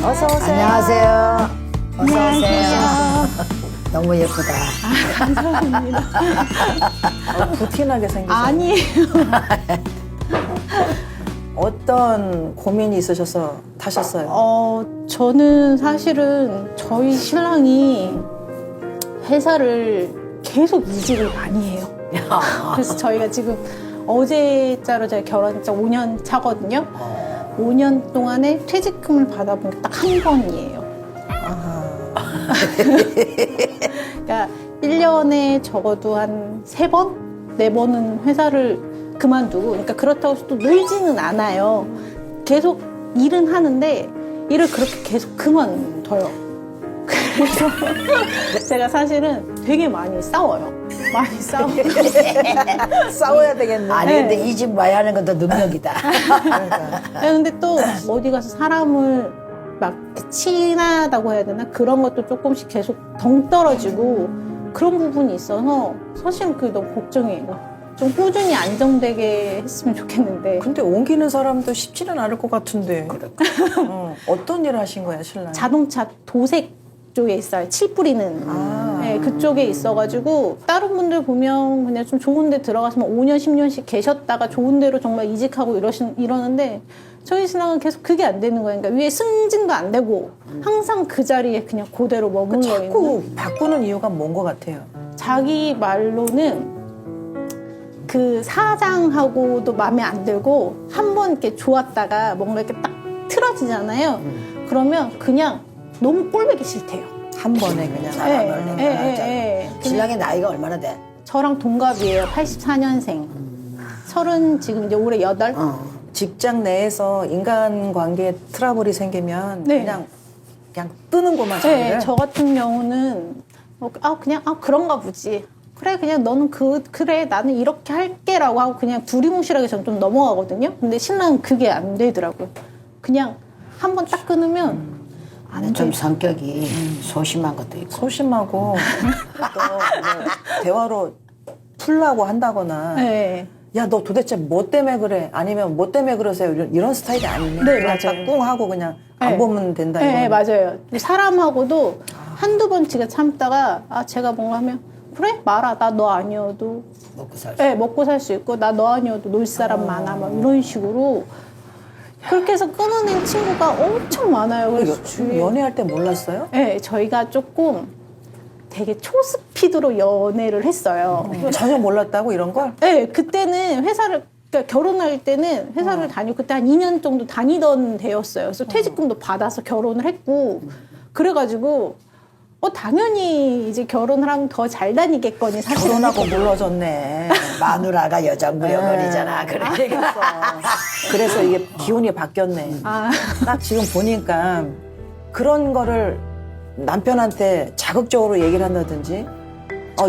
어서 오세요. 안녕하세요. 어서 안녕하세요. 오세요. 너무 예쁘다. 감사합니다. 부티나게 생기셨어요. 아니에요. 어떤 고민이 있으셔서 타셨어요? 저는 사실은 저희 신랑이 회사를 계속 이직을 많이 해요. 그래서 저희가 지금 어제자로 저희 결혼 자 5년 차거든요. 5년 동안에 퇴직금을 받아본 게 딱 한 번이에요. 그러니까 1년에 적어도 한 3번? 4번은 회사를 그만두고, 그러니까 그렇다고 해서 또 놀지는 않아요. 계속 일은 하는데 일을 그렇게 계속 그만둬요. 그래서 제가 사실는 되게 많이 싸워요. 많이 싸워요. 싸워야 되겠네. 아니 근데 이 집 와야 하는 건 더 능력이다. 그러니까. 근데 또 어디 가서 사람을 막 친하다고 해야 되나? 그런 것도 조금씩 계속 덩 떨어지고 그런 부분이 있어서 사실은 그게 너무 걱정이에요. 좀 꾸준히 안정되게 했으면 좋겠는데. 근데 옮기는 사람도 쉽지는 않을 것 같은데. 어떤 일을 하신 거예요, 신랑이? 자동차 도색 쪽에 있어요. 칠 뿌리는. 네, 그쪽에 있어가지고 다른 분들 보면 그냥 좀 좋은 데 가서 5년, 10년씩 계셨다가 좋은 데로 정말 이직하고 이러는데 저희 신랑은 계속 그게 안 되는 거예요. 그러니까 위에 승진도 안 되고 항상 그 자리에 그냥 그대로 머물러 자꾸 있는. 바꾸는 이유가 뭔 것 같아요? 자기 말로는 그 사장하고도 마음에 안 들고 한 번 이렇게 좋았다가 뭔가 이렇게 딱 틀어지잖아요. 그러면 그냥 너무 꼴보기 싫대요. 한 번에 그냥. 사람을 예. 신랑의 나이가 얼마나 돼? 저랑 동갑이에요. 84년생. 30 지금 이제 올해 8. 직장 내에서 인간관계에 트러블이 생기면 네. 그냥 뜨는구만, 자기를. 네, 저 같은 경우는 그냥 그런가 보지. 그래 그냥 너는 그래 나는 이렇게 할게라고 하고 그냥 두리뭉실하게 전 좀 넘어가거든요. 근데 신랑은 그게 안 되더라고요. 그냥 한 번 딱 끊으면 안 좀 돼. 성격이 소심한 것도 있고. 소심하고 또 뭐 대화로 풀라고 한다거나 네. 야, 너 도대체 뭐 때문에 그래? 아니면 뭐 때문에 그러세요? 이런 스타일이 아니면 네, 그냥 맞아요. 딱 꿍 하고 그냥 안 네. 보면 된다. 네, 이거는. 맞아요. 사람하고도 한두 번 제가 참다가 제가 뭔가 하면 그래 말아 나 너 아니어도 먹고 살 수. 네, 먹고 살 수 있고 나 너 아니어도 놀 사람 많아 막 이런 식으로 그렇게 해서 끊어낸 친구가 엄청 많아요. 그래서 주위에 연애할 때 몰랐어요? 네, 저희가 조금 되게 초스피드로 연애를 했어요. 전혀 몰랐다고 이런 걸? 네, 그때는 그러니까 결혼할 때는 회사를 다니고 그때 한 2년 정도 다니던 데였어요. 그래서 퇴직금도 받아서 결혼을 했고 그래가지고 당연히 이제 결혼을 하면 더 잘 다니겠거니 사실 결혼하고 물러졌네. 마누라가 여자 무역거리잖아. 그러니까. 그래서 이게 기운이 바뀌었네. 딱 지금 보니까 그런 거를 남편한테 자극적으로 얘기를 한다든지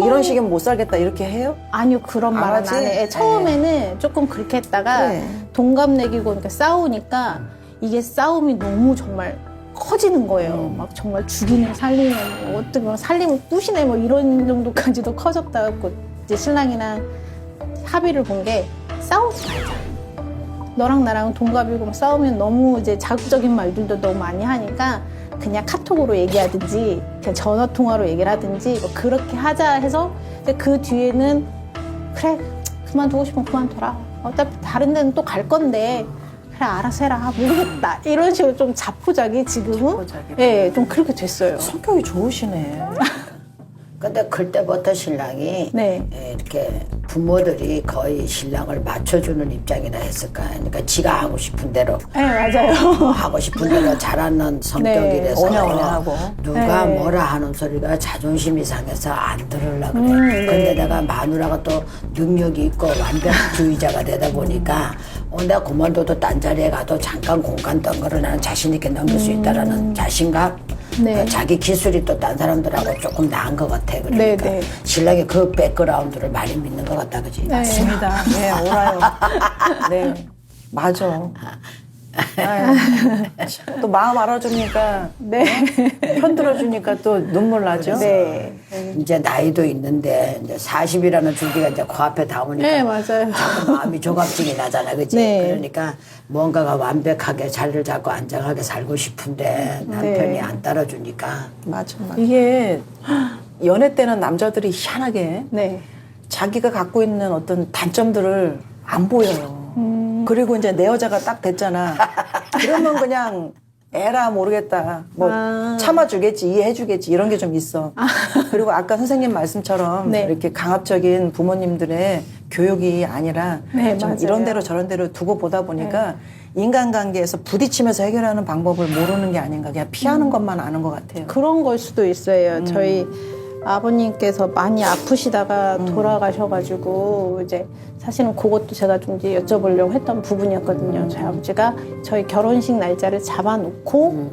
이런 식이면 못 살겠다 이렇게 해요? 아니요 그런 안 말은 하지? 안 해. 처음에는 조금 그렇게 했다가 그래. 동갑내기고 그러니까 싸우니까 이게 싸움이 너무 정말 커지는 거예요. 막 정말 죽이네 살리네 뭐 어떻게 보면 살리면 부시네 뭐 이런 정도까지도 커졌다 고 이제 신랑이랑 합의를 본 게 싸우지 말자. 너랑 나랑 동갑이고 막 싸우면 너무 이제 자극적인 말들도 너무 많이 하니까 그냥 카톡으로 얘기하든지 그냥 전화 통화로 얘기를 하든지 뭐 그렇게 하자 해서 이제 그 뒤에는 그래 그만두고 싶으면 그만둬라. 어차피 다른 데는 또 갈 건데 그래 알아서 해라 모르겠다 이런 식으로 좀 자포자기 지금은 자포자기로. 예, 좀 그렇게 됐어요. 성격이 좋으시네. 근데 클 때부터 신랑이 네. 이렇게 부모들이 거의 신랑을 맞춰주는 입장이라 했을까. 그러니까 지가 하고 싶은 대로 네 맞아요. 하고 싶은 대로 잘하는 성격이라서 오냐오냐하고. 누가 네. 뭐라 하는 소리가 자존심이 상해서 안 들으려고 그래. 근데 내가 마누라가 또 능력이 있고 완벽주의자가 되다 보니까 내가 그만둬도 딴 자리에 가도 잠깐 공간 떤 거를 나는 자신 있게 넘길 수 있다라는 자신감. 네. 자기 기술이 또 딴 사람들하고 조금 나은 것 같아. 그러니까 네, 네. 신랑이 그 백그라운드를 많이 믿는 것 같다, 그지? 네. 맞습니다. 네, 오라요. 네, 맞아. 아유, 또 마음 알아주니까 네. 편 들어주니까 또 눈물 나죠. 네. 이제 나이도 있는데 이제 40이라는 줄기가 이제 코앞에 닿으니까 네, 맞아요. 자꾸 마음이 조갑증이 나잖아, 그치? 네. 그러니까 뭔가가 완벽하게 자리를 잡고 안정하게 살고 싶은데 남편이 네. 안 따라주니까 맞아. 이게 연애 때는 남자들이 희한하게 네. 자기가 갖고 있는 어떤 단점들을 안 보여요. 그리고 이제 내 여자가 딱 됐잖아. 그러면 그냥 에라 모르겠다. 뭐 참아주겠지, 이해해주겠지 이런 게 좀 있어. 그리고 아까 선생님 말씀처럼 네. 이렇게 강압적인 부모님들의 교육이 아니라 네, 좀 맞아요. 이런 대로 저런 대로 두고 보다 보니까 인간관계에서 부딪히면서 해결하는 방법을 모르는 게 아닌가. 그냥 피하는 것만 아는 것 같아요. 그런 걸 수도 있어요. 저희 아버님께서 많이 아프시다가 돌아가셔가지고 이제 사실은 그것도 제가 좀 이제 여쭤보려고 했던 부분이었거든요. 저희 아버지가 저희 결혼식 날짜를 잡아놓고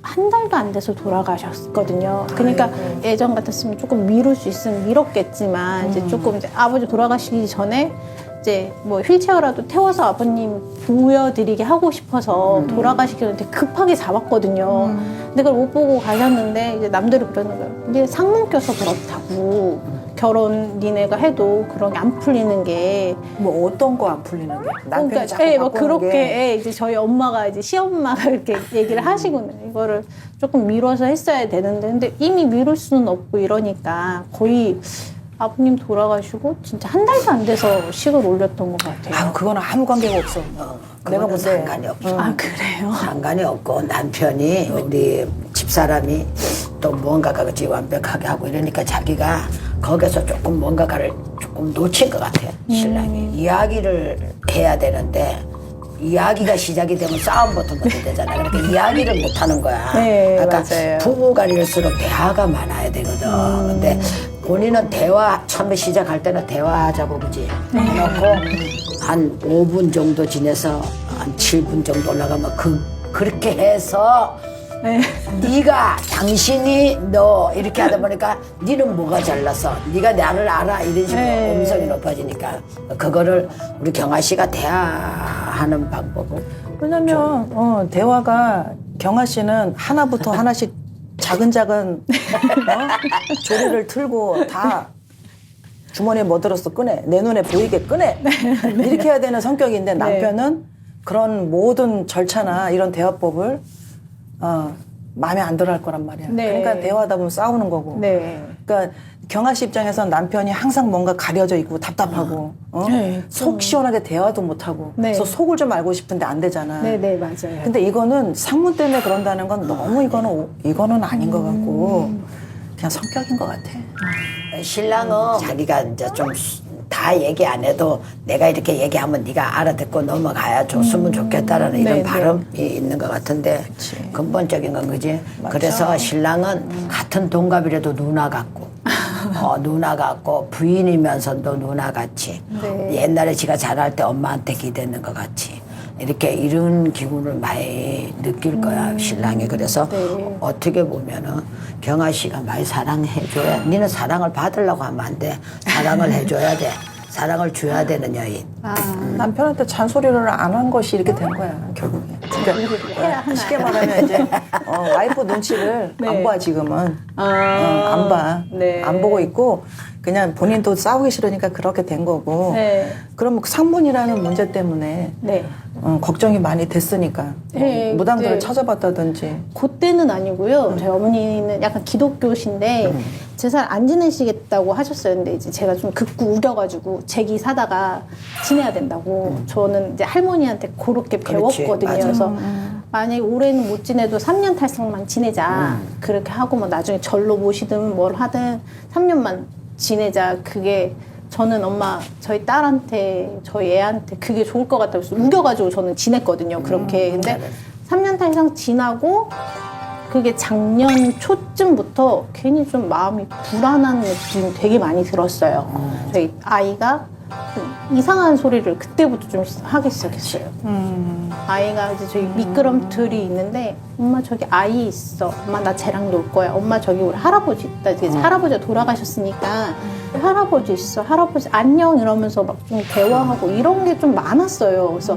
한 달도 안 돼서 돌아가셨거든요. 그러니까 예전 같았으면 조금 미룰 수 있으면 미뤘겠지만 이제 조금 이제 아버지 돌아가시기 전에 이제 뭐 휠체어라도 태워서 아버님 보여드리게 하고 싶어서 돌아가시기 전에 되게 급하게 잡았거든요. 근데 그걸 못 보고 가셨는데 이제 남들이 그러는 거예요. 이제 상문 껴서 그렇다고 결혼 니네가 해도 그런 게 안 풀리는 게 뭐 어떤 거 안 풀리는 게 남편이 그러니까 자꾸 예, 뭐 바꾸는 그렇게 게 예, 이제 저희 엄마가 이제 시엄마가 이렇게 얘기를 하시거든요. 이거를 조금 미뤄서 했어야 되는데 근데 이미 미룰 수는 없고 이러니까 거의 아버님 돌아가시고 진짜 한 달도 안 돼서 식을 올렸던 것 같아요. 아, 그거는 아무 관계가 없어. 내가 그거는 볼 때. 상관이 없어. 아 그래요? 상관이 없고 남편이 우리 집사람이 또 뭔가가 그치 완벽하게 하고 이러니까 자기가 거기서 조금 뭔가를 조금 놓친 것 같아요. 신랑이 이야기를 해야 되는데 이야기가 시작이 되면 싸움부터 먼저 되잖아. 그러니까 이야기를 못 하는 거야. 네, 그러니까 맞아요. 부부간일수록 대화가 많아야 되거든. 근데 본인은 대화 처음에 시작할 때는 대화하자고 그지. 해놓고 한 5분 정도 지내서 한 7분 정도 올라가면 그렇게 해서 네. 네가 당신이 너 이렇게 하다 보니까 네는 뭐가 잘났어 네가 나를 알아 이런 식으로 네. 음성이 높아지니까 그거를 우리 경아 씨가 대화하는 방법은 왜냐면 대화가 경아 씨는 하나부터 하나씩 작은 조리를 틀고 다 주머니에 뭐 들었어 꺼내 내 눈에 보이게 꺼내 이렇게 해야 되는 성격인데 남편은 그런 모든 절차나 이런 대화법을 마음에 안 들어 할 거란 말이야. 네. 그러니까 대화하다 보면 싸우는 거고. 네. 그러니까 경아 씨 입장에선 남편이 항상 뭔가 가려져 있고 답답하고 네. 속 시원하게 대화도 못 하고 네. 그래서 속을 좀 알고 싶은데 안 되잖아. 네, 네, 맞아요. 근데 이거는 상문 때문에 그런다는 건 너무 이거는 아닌 것 같고 그냥 성격인 것 같아. 신랑은 자기가 이제 좀 다 얘기 안 해도 내가 이렇게 얘기하면 네가 알아듣고 넘어가야 줬으면 좋겠다라는 이런 네, 바람이 있는 것 같은데 근본적인 건 그지. 그래서 신랑은 같은 동갑이라도 누나 같고 누나 같고 부인이면서도 누나 같이 네. 옛날에 지가 잘할 때 엄마한테 기대는 것 같이 이렇게 이런 기분을 많이 느낄 거야 신랑이. 그래서 네. 어떻게 보면은 경아 씨가 많이 사랑해줘야 니는 사랑을 받으려고 하면 안 돼. 사랑을 해줘야 돼. 사랑을 줘야 되는 여인. 남편한테 잔소리를 안 한 것이 이렇게 된 거야 결국에. 그러니까 해야 하나. 쉽게 말하면 이제 와이프 눈치를 네. 안 봐 지금은. 안 봐. 네. 안 보고 있고 그냥 본인도 싸우기 싫으니까 그렇게 된 거고. 네. 그럼 상문이라는 문제 때문에 네. 걱정이 많이 됐으니까 네, 무당들을 네. 찾아봤다든지. 그때는 아니고요. 저희 어머니는 약간 기독교신데 제살 안 지내시겠다고 하셨어요. 근데 이제 제가 좀 극구 우겨가지고 제기 사다가 지내야 된다고. 저는 이제 할머니한테 그렇게 그렇지, 배웠거든요. 맞아. 그래서 만약에 올해는 못 지내도 3년 탈성만 지내자. 그렇게 하고 뭐 나중에 절로 모시든 뭘 하든 3년만 지내자. 그게 저는 엄마 저희 딸한테 저희 애한테 그게 좋을 것 같다고 해서 우겨가지고 저는 지냈거든요. 그렇게. 근데 3년 탈상 지나고 그게 작년 초쯤부터 괜히 좀 마음이 불안한 느낌이 되게 많이 들었어요. 저희 아이가 좀 이상한 소리를 그때부터 좀 하기 시작했어요. 아이가 이제 저기 미끄럼틀이 있는데 엄마 저기 아이 있어. 엄마 나 쟤랑 놀 거야. 엄마 저기 우리 할아버지 있다. 이제 할아버지가 돌아가셨으니까 할아버지 있어. 할아버지 안녕 이러면서 막 좀 대화하고 이런 게 좀 많았어요. 그래서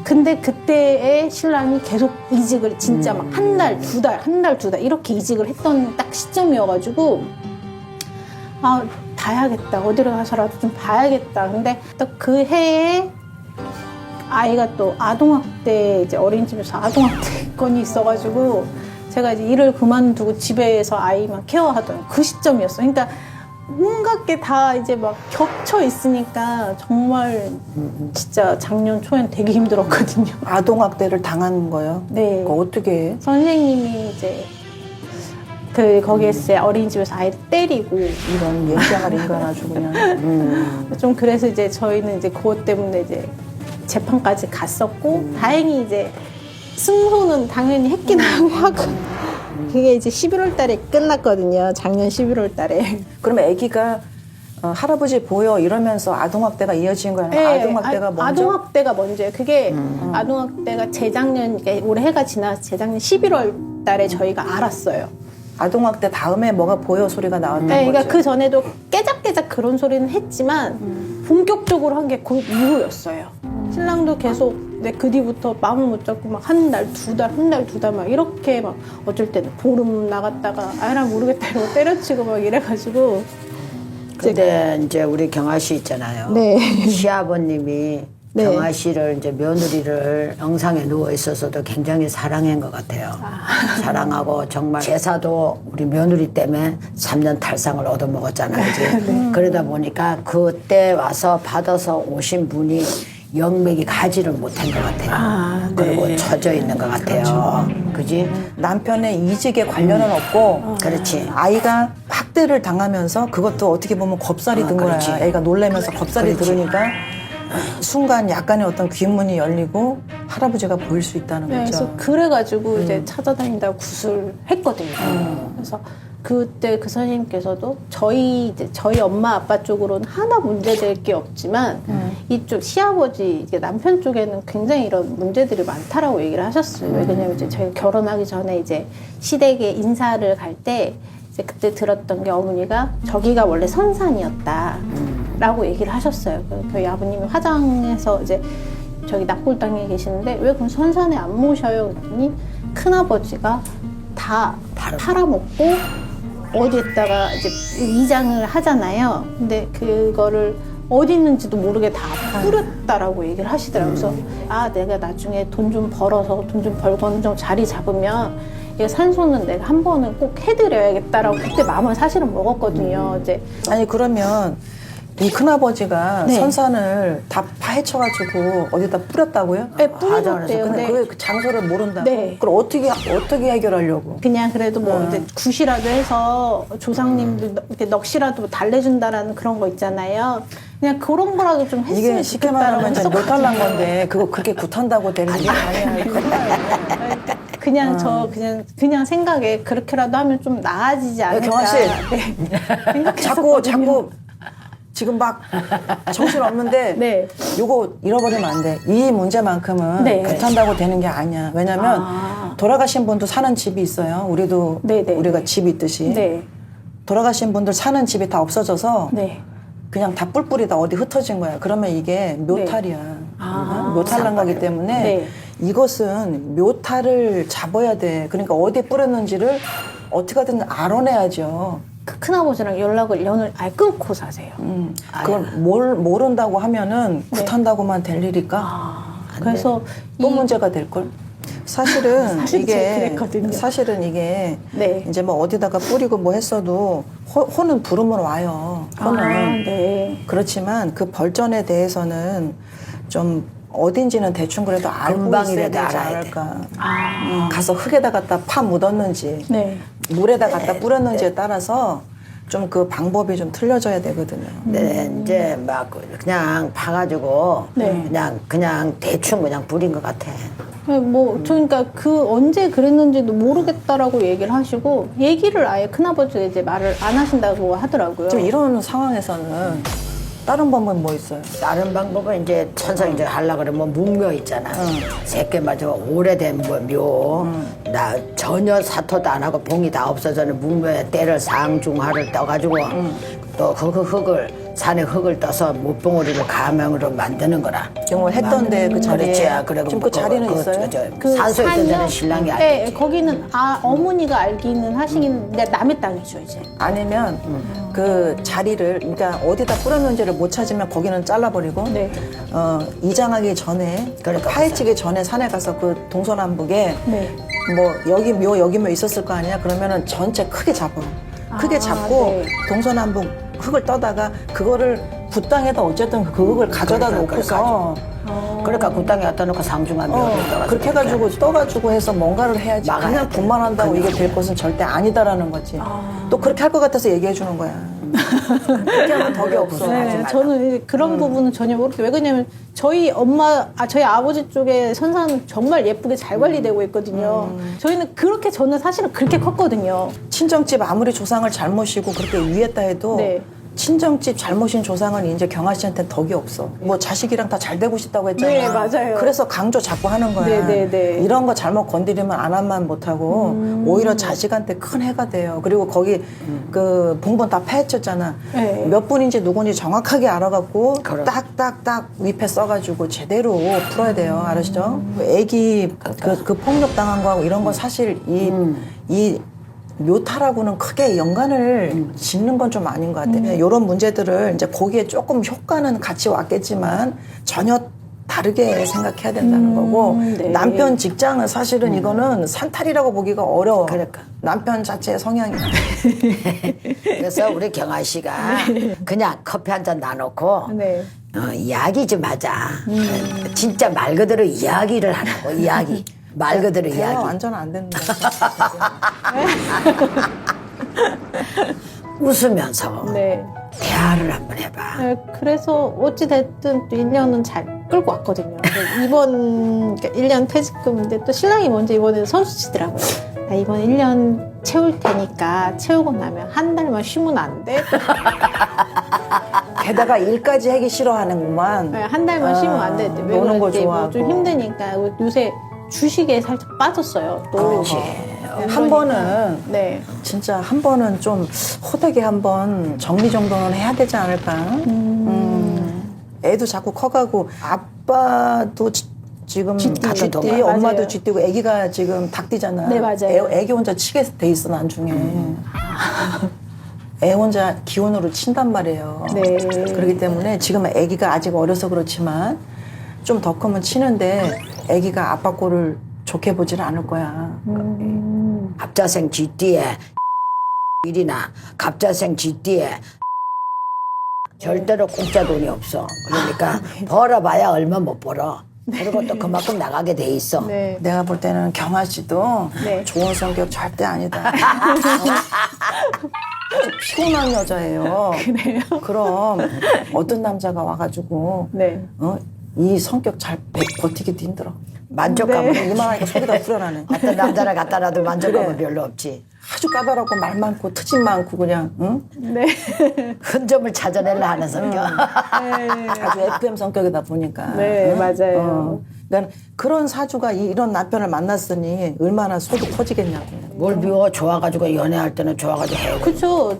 근데 그때의 신랑이 계속 이직을 진짜 막 한 달, 두 달 이렇게 이직을 했던 딱 시점이어가지고 아, 봐야겠다. 어디로 가서라도 좀 봐야겠다. 근데 또 그 해에 아이가 또 아동학대, 이제 어린이집에서 아동학대 건이 있어가지고 제가 이제 일을 그만두고 집에서 아이만 케어하던 그 시점이었어요. 그러니까 온갖 게 다 이제 막 겹쳐 있으니까 정말 진짜 작년 초엔 되게 힘들었거든요. 아동학대를 당한 거예요? 네. 그거 어떻게 해? 선생님이 이제 거기에서 이제 어린이집에서 아이를 때리고 이런 예시양을 인간 아주 그냥. 좀 그래서 이제 저희는 이제 그것 때문에 이제 재판까지 갔었고 다행히 이제 승소는 당연히 했긴 하고 그게 이제 11월 달에 끝났거든요. 작년 11월 달에. 그러면 아기가 할아버지 보여 이러면서 아동학대가 이어진 거야? 아동학대가 먼저? 아동학대가 먼저예요. 그게 아동학대가 재작년, 그러니까 올해 해가 지나서 재작년 11월 달에 저희가 알았어요. 아동학대 다음에 뭐가 보여 소리가 나왔던 네, 거죠? 그러니까 그 전에도 깨작깨작 그런 소리는 했지만 본격적으로 한 게 그 이후였어요. 신랑도 계속 그 뒤부터 마음을 못 잡고 막 한 달, 두 달 막 이렇게 막 어쩔 때는 보름 나갔다가 아이라 모르겠다 이러고 때려치고 막 이래가지고 근데 이제 우리 경아 씨 있잖아요. 네. 시아버님이 네. 경아 씨를 이제 며느리를 영상에 누워 있어서도 굉장히 사랑한 것 같아요. 사랑하고 정말 제사도 우리 며느리 때문에 3년 탈상을 얻어먹었잖아요. 그지? 그러다 보니까 그때 와서 받아서 오신 분이 영맥이 가지를 못한 것 같아요. 그리고 처져 있는 것 같아요. 그지? 남편의 이직에 관련은 없고 그렇지. 아이가 학대를 당하면서 그것도 어떻게 보면 겁살이 든 거야. 그렇지. 애가 놀래면서 겁살이 그렇지. 들으니까 순간 약간의 어떤 귀문이 열리고 할아버지가 보일 수 있다는 네, 거죠. 그래서 그래가지고 이제 찾아다닌다고 구술했거든요. 그래서 그때 그 선생님께서도 저희 엄마 아빠 쪽으로는 하나 문제될 게 없지만 이쪽 시아버지 이제 남편 쪽에는 굉장히 이런 문제들이 많다라고 얘기를 하셨어요. 왜냐면 이제 저희가 결혼하기 전에 이제 시댁에 인사를 갈 때 이제 그때 들었던 게 어머니가 저기가 원래 선산이었다. 라고 얘기를 하셨어요. 저희 아버님이 화장해서 이제 저기 납골당에 계시는데 왜 그럼 선산에 안 모셔요? 그랬더니 큰아버지가 다 팔아먹고 어디에다가 이제 이장을 하잖아요. 근데 그거를 어디 있는지도 모르게 다 뿌렸다라고 얘기를 하시더라고요. 그래서 아 내가 나중에 돈 좀 벌어서 돈 좀 벌고 어느 정도 자리 잡으면 이거 산소는 내가 한 번은 꼭 해드려야겠다라고 그때 마음을 사실은 먹었거든요. 이제 아니 그러면 이 큰아버지가 네. 선산을 다 파헤쳐가지고 어디다 뿌렸다고요? 네, 뿌리셨대요. 근데 근데 그 장소를 모른다고? 네. 그럼 어떻게 해결하려고? 그냥 그래도 뭐 이제 굿이라도 해서 조상님들 이렇게 넋이라도 달래준다라는 그런 거 있잖아요. 그냥 그런 거라도 좀 했으면 이게 쉽게 말하면 이제 좋겠다라고 묘탈난 했었거든요. 건데 그거 그렇게 굿한다고 되는 게 아니야. 그냥 그냥 생각에 그렇게라도 하면 좀 나아지지 않을까. 경아 씨. 네. 자꾸 생각했었거든요. 지금 막 정신 없는데 네. 요거 잃어버리면 안 돼. 이 문제만큼은 네. 굿한다고 되는 게 아니야. 왜냐면 돌아가신 분도 사는 집이 있어요. 우리도 네, 네. 우리가 집이 있듯이 네. 돌아가신 분들 사는 집이 다 없어져서 네. 그냥 다 뿔뿔이 다 어디 흩어진 거야. 그러면 이게 묘탈이야. 묘탈난 거기 때문에 네. 이것은 묘탈을 잡아야 돼. 그러니까 어디에 뿌렸는지를 어떻게든 알아내야죠. 그 큰아버지랑 연을 아예 끊고 사세요. 그걸 모른다고 하면은 굿한다고만 될 일일까? 그래서 또 문제가 될 걸. 사실은 사실 이게 그랬거든요. 사실은 이게 네. 이제 뭐 어디다가 뿌리고 뭐 했어도 혼은 부르면 와요. 혼은. 네. 그렇지만 그 벌전에 대해서는 좀 어딘지는 대충 그래도 알고 있어야 금방이라도 되지 알아야 돼. 않을까. 가서 흙에다 갖다 파 묻었는지 네. 물에다 갖다 뿌렸는지에 따라서 좀 그 방법이 좀 틀려져야 되거든요. 네, 이제 막 그냥 파가지고 네. 그냥 대충 그냥 뿌린 것 같아. 뭐, 그러니까 그 언제 그랬는지도 모르겠다라고 얘기를 하시고, 얘기를 아예 큰아버지가 이제 말을 안 하신다고 하더라고요. 지금 이런 상황에서는 다른 방법은 뭐 있어요? 다른 방법은 이제 천상 이제 하려고 그러면 문묘 있잖아. 새끼 맞아 오래된 뭐 묘. 나 전혀 사토도 안 하고 봉이 다 없어져는 문묘에 때를 상중하를 떠가지고 또 그 흙을 산에 흙을 떠서 못봉오리를 가명으로 만드는 거라. 경험을 했던데 그 자리에. 그렇지. 그리고 지금 그 자리는 있어요? 산소에 있던 데는 산이요? 신랑이 네, 알겠지. 거기는 어머니가 알기는 하시는데 남의 땅이죠 이제. 아니면 그 자리를 그러니까 어디다 뿌렸는지를 못 찾으면 거기는 잘라버리고 네. 이장하기 전에 그러니까 파헤치기 전에 산에 가서 그 동서남북에 네. 뭐 여기 묘 있었을 거 아니야. 그러면은 전체 크게 잡아. 크게 잡고 네. 동서남북 흙을 떠다가 그거를 그 땅에다 어쨌든 그 흙을 가져다 그러니까, 놓고서 그러니까 그 땅에 갖다 놓고 상중한 묘를 떠가지고 그렇게 해가지고 떠가지고 해서 뭔가를 해야지. 막아야 그냥 돼. 분만 한다고 이게 될 것은 절대 아니다라는 거지. 또 그렇게 할 것 같아서 얘기해 주는 거야. 그렇게 하면 덕이 없어. 네, 저는 이제 그런 부분은 전혀 모르겠어요. 왜 그러냐면 저희 저희 아버지 쪽에 선산은 정말 예쁘게 잘 관리되고 있거든요. 저희는 저는 사실은 그렇게 컸거든요. 친정집 아무리 조상을 잘 모시고 그렇게 위했다 해도 네. 친정집 잘 모신 조상은 이제 경아 씨한테는 덕이 없어. 뭐 자식이랑 다 잘 되고 싶다고 했잖아. 네, 맞아요. 그래서 강조 자꾸 하는 거야. 네, 네, 네. 이런 거 잘못 건드리면 안 한만 못하고 오히려 자식한테 큰 해가 돼요. 그리고 거기 그 봉본 다 파헤쳤잖아. 네. 몇 분인지 누군지 정확하게 알아갖고 그럼. 딱딱딱 위패 써가지고 제대로 풀어야 돼요. 알으시죠? 애기 그 폭력 당한 거하고 이런 건 사실 이 묘타라고는 크게 연관을 짓는 건 좀 아닌 것 같아요. 이런 문제들을 이제 거기에 조금 효과는 같이 왔겠지만 전혀 다르게 생각해야 된다는 거고 네. 남편 직장은 사실은 이거는 산탈이라고 보기가 어려워. 그러니까. 남편 자체의 성향이. 그래서 우리 경아 씨가 그냥 커피 한 잔 나놓고 네. 이야기 좀 하자. 진짜 말 그대로 이야기를 하라고. 이야기. 말 그대로 대화 이야기. 완전 안 되는 거야. 웃으면서 네. 대화를 한번 해봐. 네, 그래서 어찌됐든 또 1년은 잘 끌고 왔거든요. 근데 그러니까 1년 퇴직금인데 또 신랑이 먼저 이번에 선수 치더라고요. 나 이번 1년 채울 테니까 채우고 나면 한 달만 쉬면 안 돼? 게다가 일까지 하기 싫어하는구만. 네, 한 달만 쉬면 안 돼. 왜 노는 거 그런지 좋아하고. 좀 힘드니까 요새 주식에 살짝 빠졌어요. 또. 그렇지. 한 번은 네. 진짜 한 번은 좀 호되게 한번 정리정돈은 해야 되지 않을까? 애도 자꾸 커가고 아빠도 지금 쥐띠. 쥐띠, 네, 엄마도 맞아요. 쥐띠고 애기가 지금 닭띠잖아. 네, 맞아요. 애기 혼자 치게 돼 있어 나중에. 애 혼자 기운으로 친단 말이에요. 네. 그렇기 때문에 지금 애기가 아직 어려서 그렇지만 좀 더 크면 치는데 애기가 아빠 꼴을 좋게 보지는 않을 거야. 갑자생 쥐띠에 일이나 갑자생 쥐띠에 절대로 공짜 돈이 없어. 그러니까 벌어봐야 얼마 못 벌어. 그리고 또 그만큼 나가게 돼 있어. 네. 내가 볼 때는 경아 씨도 네. 좋은 성격 절대 아니다. 아주 피곤한 여자예요. 그래요? 그럼 어떤 남자가 와가지고 네. 이 성격 잘 버티기도 힘들어. 만족감은 이만하니까 속이 다 후련하네. 어떤 남자를 갖다 놔도 만족감은 그래. 별로 없지. 아주 까다롭고 말 많고 트집 많고 그냥 응? 네. 흔점을 찾아내려 하는 성격. 아주 FM 성격이다 보니까. 네, 맞아요. 나는 그런 사주가 이런 남편을 만났으니 얼마나 속이 터지겠냐고. 뭘 비워 좋아가지고 연애할 때는 좋아가지고 해. 그쵸.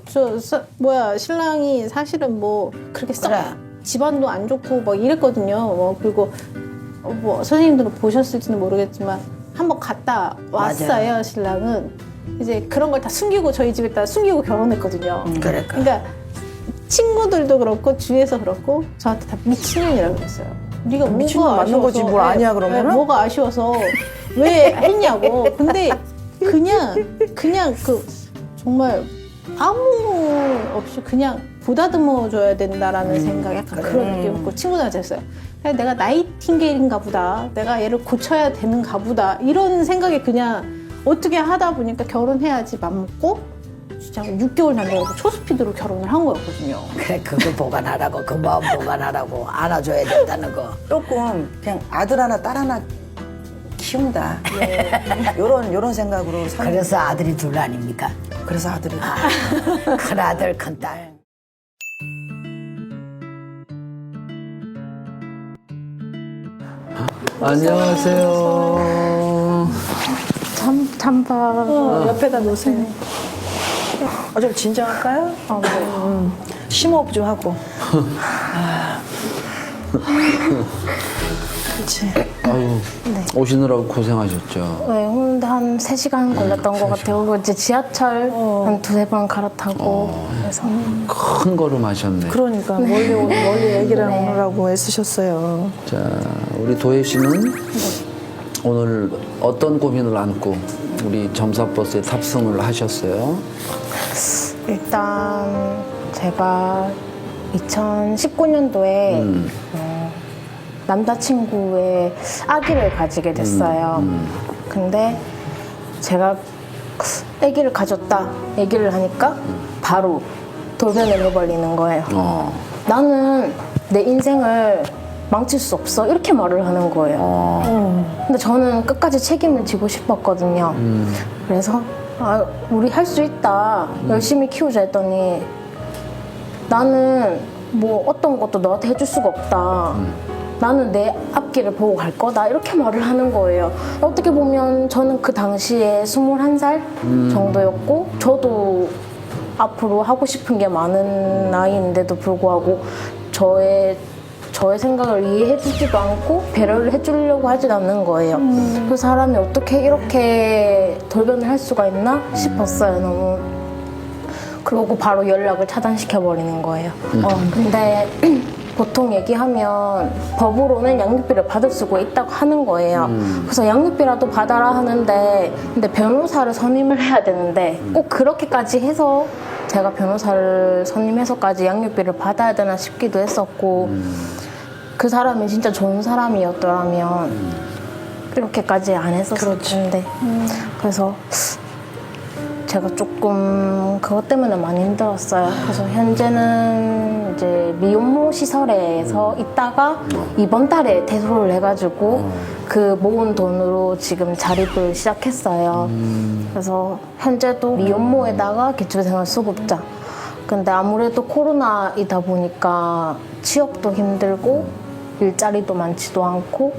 신랑이 사실은 뭐, 그렇게 썩 그래. 집안도 안 좋고 막 이랬거든요. 그리고 뭐, 선생님들은 보셨을지는 모르겠지만, 한번 갔다 왔어요, 맞아요. 신랑은. 이제 그런 걸 다 숨기고 저희 집에다 숨기고 결혼했거든요. 그러니까. 그러니까, 친구들도 그렇고, 주위에서 그렇고, 저한테 다 미친년이라고 그랬어요. 네가 미친년 뭐가 맞는 거지, 아쉬워서, 뭘 아냐, 그러면은? 뭐가 아쉬워서 왜 했냐고. 근데 그냥 정말 아무 없이 그냥 보다듬어 줘야 된다라는 생각, 약간 그런 느낌이었고 친구들한테 했어요. 내가 나이팅게일인가 보다. 내가 얘를 고쳐야 되는가 보다. 이런 생각이 그냥 어떻게 하다 보니까 결혼해야지 맘먹고 진짜 6개월 남자고 초스피드로 결혼을 한 거였거든요. 그래 그거 보관하라고 그 마음 보관하라고 안아줘야 된다는 거. 조금 그냥 아들 하나 딸 하나 키운다. 요런 생각으로 산. 그래서 아들이 둘 아닙니까? 그래서 아들이. 큰 아들 큰 딸. 안녕하세요. 잠바 옆에다 놓으세요. 좀 진정할까요? 네. 심호흡 좀 하고. 그렇지. 아유, 오시느라고 고생하셨죠. 네, 홍대 한 3시간 걸렸던 것 같아요. 그리고 이제 지하철 한 2-3번 갈아타고 그래서 큰 걸음 하셨네. 그러니까 멀리 얘기를 하느라고 애쓰셨어요. 자, 우리 도혜 씨는 오늘 어떤 고민을 안고 우리 점사버스에 탑승을 하셨어요? 일단 제가 2019년도에 남자친구의 아기를 가지게 됐어요. 근데 제가 아기를 가졌다 얘기를 하니까 바로 돌변을 해버리는 거예요. 나는 내 인생을 망칠 수 없어 이렇게 말을 하는 거예요. 근데 저는 끝까지 책임을 지고 싶었거든요. 그래서 우리 할 수 있다 열심히 키우자 했더니 나는 뭐 어떤 것도 너한테 해줄 수가 없다. 나는 내 앞길을 보고 갈 거다 이렇게 말을 하는 거예요. 어떻게 보면 저는 그 당시에 21살 정도였고 저도 앞으로 하고 싶은 게 많은 나이인데도 불구하고 저의 생각을 이해해주지도 않고 배려를 해주려고 하진 않는 거예요. 그 사람이 어떻게 이렇게 돌변을 할 수가 있나 싶었어요. 너무. 그러고 바로 연락을 차단시켜버리는 거예요. 근데 보통 얘기하면 법으로는 양육비를 받을 수가 있다고 하는 거예요. 그래서 양육비라도 받아라 하는데 근데 변호사를 선임을 해야 되는데 꼭 그렇게까지 해서 제가 변호사를 선임해서까지 양육비를 받아야 되나 싶기도 했었고 그 사람이 진짜 좋은 사람이었더라면 이렇게까지 안 했었을 텐데 그래서 제가 조금 그것 때문에 많이 힘들었어요. 그래서 현재는 이제 미혼모 시설에서 있다가 이번 달에 퇴소를 해가지고 그 모은 돈으로 지금 자립을 시작했어요. 그래서 현재도 미혼모에다가 기초생활수급자. 근데 아무래도 코로나이다 보니까 취업도 힘들고 일자리도 많지도 않고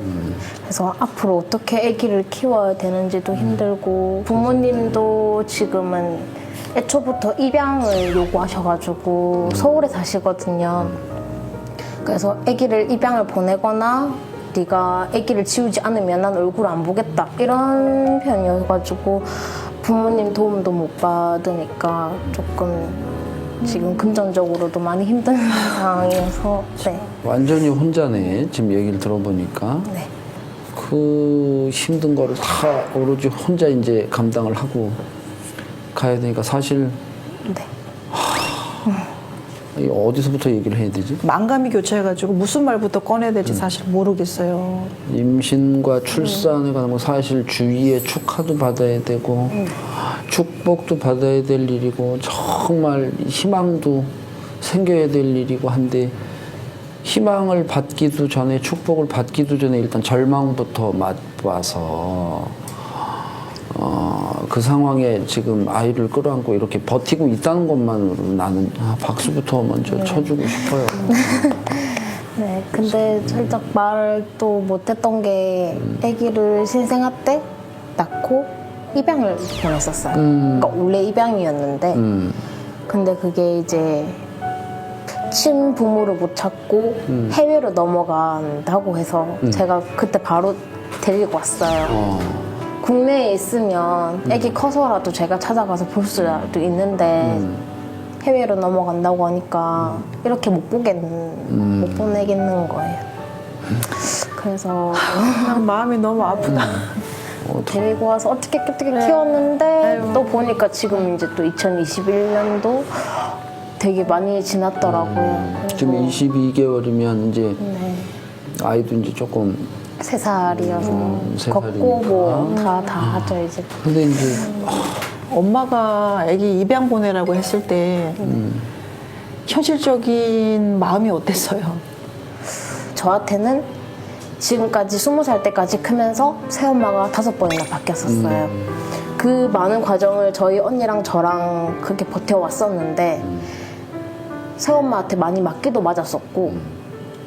그래서 앞으로 어떻게 아기를 키워야 되는지도 힘들고 부모님도 지금은 애초부터 입양을 요구하셔가지고 서울에 사시거든요. 그래서 아기를 입양을 보내거나 네가 아기를 지우지 않으면 난 얼굴 안 보겠다 이런 편이어가지고 부모님 도움도 못 받으니까 조금 지금 금전적으로도 많이 힘든 상황이어서 네. 완전히 혼자네. 지금 얘기를 들어보니까. 네. 그 힘든 거를 다 오로지 혼자 이제 감당을 하고 가야 되니까 사실 네. 이 어디서부터 얘기를 해야 되지? 만감이 교차해가지고 무슨 말부터 꺼내야 될지 사실 모르겠어요. 임신과 출산에 관한 건 사실 주위에 축하도 받아야 되고 축복도 받아야 될 일이고 정말 희망도 생겨야 될 일이고 한데 희망을 받기도 전에 축복을 받기도 전에 일단 절망부터 맛봐서 그 상황에 지금 아이를 끌어안고 이렇게 버티고 있다는 것만으로 나는 박수부터 먼저 쳐주고 싶어요. 네, 근데 살짝 말도 못했던 게 아기를 신생아 때 낳고 입양을 보냈었어요. 그러니까 원래 입양이었는데 근데 그게 이제 친부모를 못 찾고 해외로 넘어간다고 해서 제가 그때 바로 데리고 왔어요. 국내에 있으면 애기 커서라도 제가 찾아가서 볼 수도 있는데 해외로 넘어간다고 하니까 이렇게 못 보내겠는 거예요. 그래서 그냥 마음이 너무 아프다. 데리고 와서 어떻게 키웠는데 또 보니까 지금 이제 또 2021년도 되게 많이 지났더라고요. 지금 22개월이면 이제 네. 아이도 이제 조금 3살이어서 세 걷고 뭐 살이니까. 다 하죠 이제. 근데 이제 엄마가 아기 입양 보내라고 했을 때 현실적인 마음이 어땠어요? 저한테는 지금까지 20살 때까지 크면서 새엄마가 5번이나 바뀌었었어요. 그 많은 과정을 저희 언니랑 저랑 그렇게 버텨왔었는데 새엄마한테 많이 맞기도 맞았었고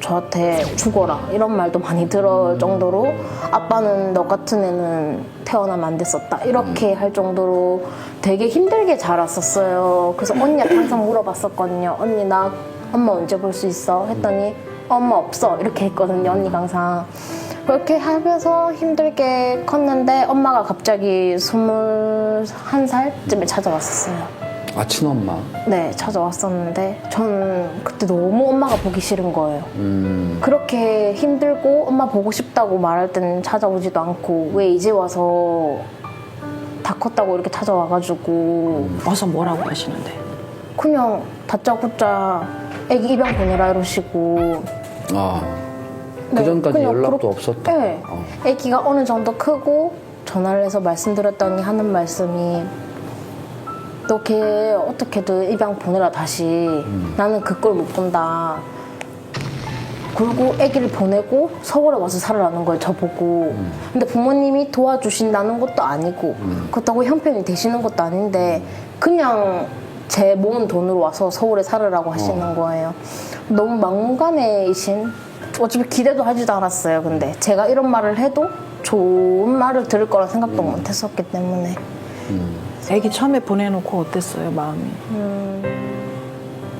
저한테 죽어라 이런 말도 많이 들을 정도로 아빠는 너 같은 애는 태어나면 안 됐었다 이렇게 할 정도로 되게 힘들게 자랐었어요. 그래서 언니한테 항상 물어봤었거든요. 언니 나 엄마 언제 볼 수 있어? 했더니 엄마 없어 이렇게 했거든요. 언니가 항상. 그렇게 하면서 힘들게 컸는데 엄마가 갑자기 21살쯤에 찾아왔었어요. 아, 친엄마. 네, 찾아왔었는데 저는 그때 너무 엄마가 보기 싫은 거예요. 그렇게 힘들고 엄마 보고 싶다고 말할 때는 찾아오지도 않고 왜 이제 와서 다 컸다고 이렇게 찾아와가지고 와서 뭐라고 하시는데? 그냥 다짜고짜 애기 입양 보내라 이러시고 아, 그 네, 전까지 그냥 연락도 그렇- 없었다. 네. 애기가 어느 정도 크고 전화를 해서 말씀드렸더니 하는 말씀이 너 걔 어떻게든 입양 보내라 다시. 나는 그 꼴 못 본다. 그리고 아기를 보내고 서울에 와서 살아라는 거예요, 저보고. 근데 부모님이 도와주신다는 것도 아니고 그렇다고 형편이 되시는 것도 아닌데 그냥 제 모은 돈으로 와서 서울에 살으라고 하시는 거예요. 너무 막무가내이신. 어차피 기대도 하지도 않았어요. 근데 제가 이런 말을 해도 좋은 말을 들을 거라 생각도 못 했었기 때문에. 애기 처음에 보내놓고 어땠어요, 마음이?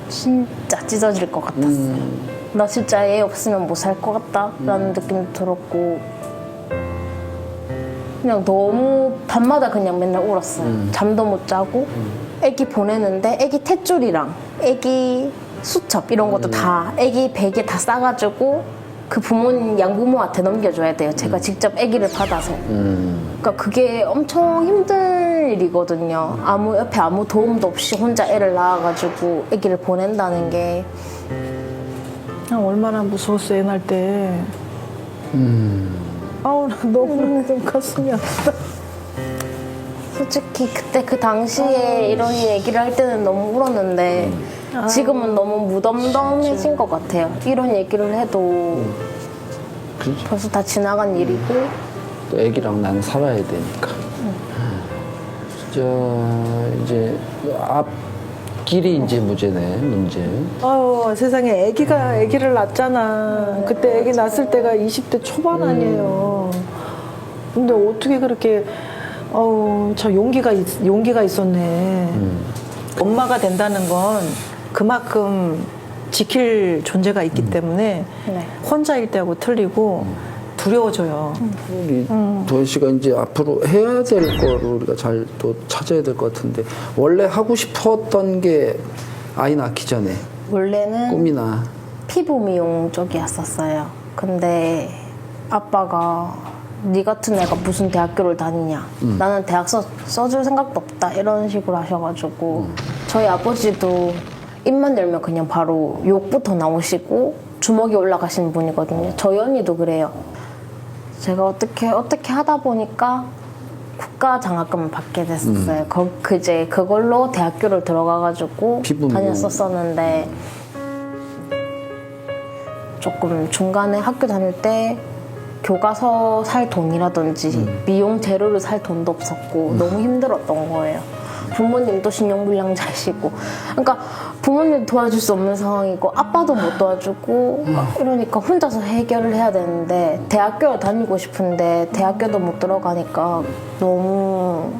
진짜 찢어질 것 같았어요. 나 진짜 애 없으면 못 살 것 같다라는 느낌도 들었고 그냥 너무 밤마다 그냥 맨날 울었어요. 잠도 못 자고 애기 보내는데 애기 탯줄이랑 애기 수첩 이런 것도 다 애기 베개 다 싸가지고 그 부모님 양부모한테 넘겨줘야 돼요. 제가 직접 애기를 받아서. 그러니까 그게 엄청 힘든 일이거든요. 옆에 아무 도움도 없이 혼자 애를 낳아가지고 애기를 보낸다는 게. 얼마나 무서웠어, 애 낳을 때. 아우, 나 너무 좀 가슴이 아프다. 솔직히 그때 그 당시에 이런 얘기를 할 때는 너무 울었는데 지금은 너무 무덤덤해진 것 같아요. 이런 얘기를 해도 그렇죠. 벌써 다 지나간 일이고 또 애기랑 난 살아야 되니까. 진짜 이제 앞길이 이제 문제. 아유, 세상에 애기를 낳았잖아. 그때 애기 낳았을 때가 20대 초반 아니에요. 근데 어떻게 그렇게 저 용기가 있었네. 엄마가 된다는 건 그만큼 지킬 존재가 있기 때문에 네. 혼자일 때하고 틀리고 두려워져요. 우리 도현 씨가 이제 앞으로 해야 될 거를 우리가 잘 또 찾아야 될 것 같은데 원래 하고 싶었던 게 아이 낳기 전에 원래는 꿈이나 피부 미용 쪽이었었어요. 근데 아빠가 네 같은 애가 무슨 대학교를 다니냐. 나는 대학 써줄 생각도 없다. 이런 식으로 하셔가지고 저희 아버지도 입만 열면 그냥 바로 욕부터 나오시고 주먹이 올라가신 분이거든요. 저희 언니도 그래요. 제가 어떻게 하다 보니까 국가 장학금을 받게 됐었어요. 이제 그걸로 대학교를 들어가가지고 피부 미용. 다녔었었는데 조금 중간에 학교 다닐 때 교과서 살 돈이라든지 미용 재료를 살 돈도 없었고 너무 힘들었던 거예요. 부모님도 신용불량자이시고 그러니까 부모님 도와줄 수 없는 상황이고 아빠도 못 도와주고 이러니까 혼자서 해결을 해야 되는데 대학교를 다니고 싶은데 대학교도 못 들어가니까 너무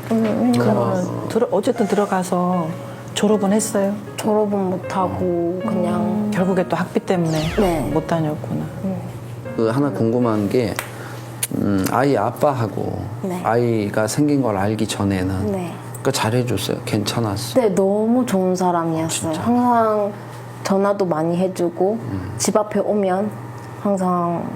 그러면 어쨌든 들어가서 졸업은 했어요. 졸업은 못하고 그냥 결국에 또 학비 때문에 네. 못 다녔구나. 그 하나 궁금한 게 아이 아빠하고 네. 아이가 생긴 걸 알기 전에는 네. 그 잘해줬어요. 괜찮았어. 네, 너무 좋은 사람이었어요. 항상 전화도 많이 해주고 집 앞에 오면 항상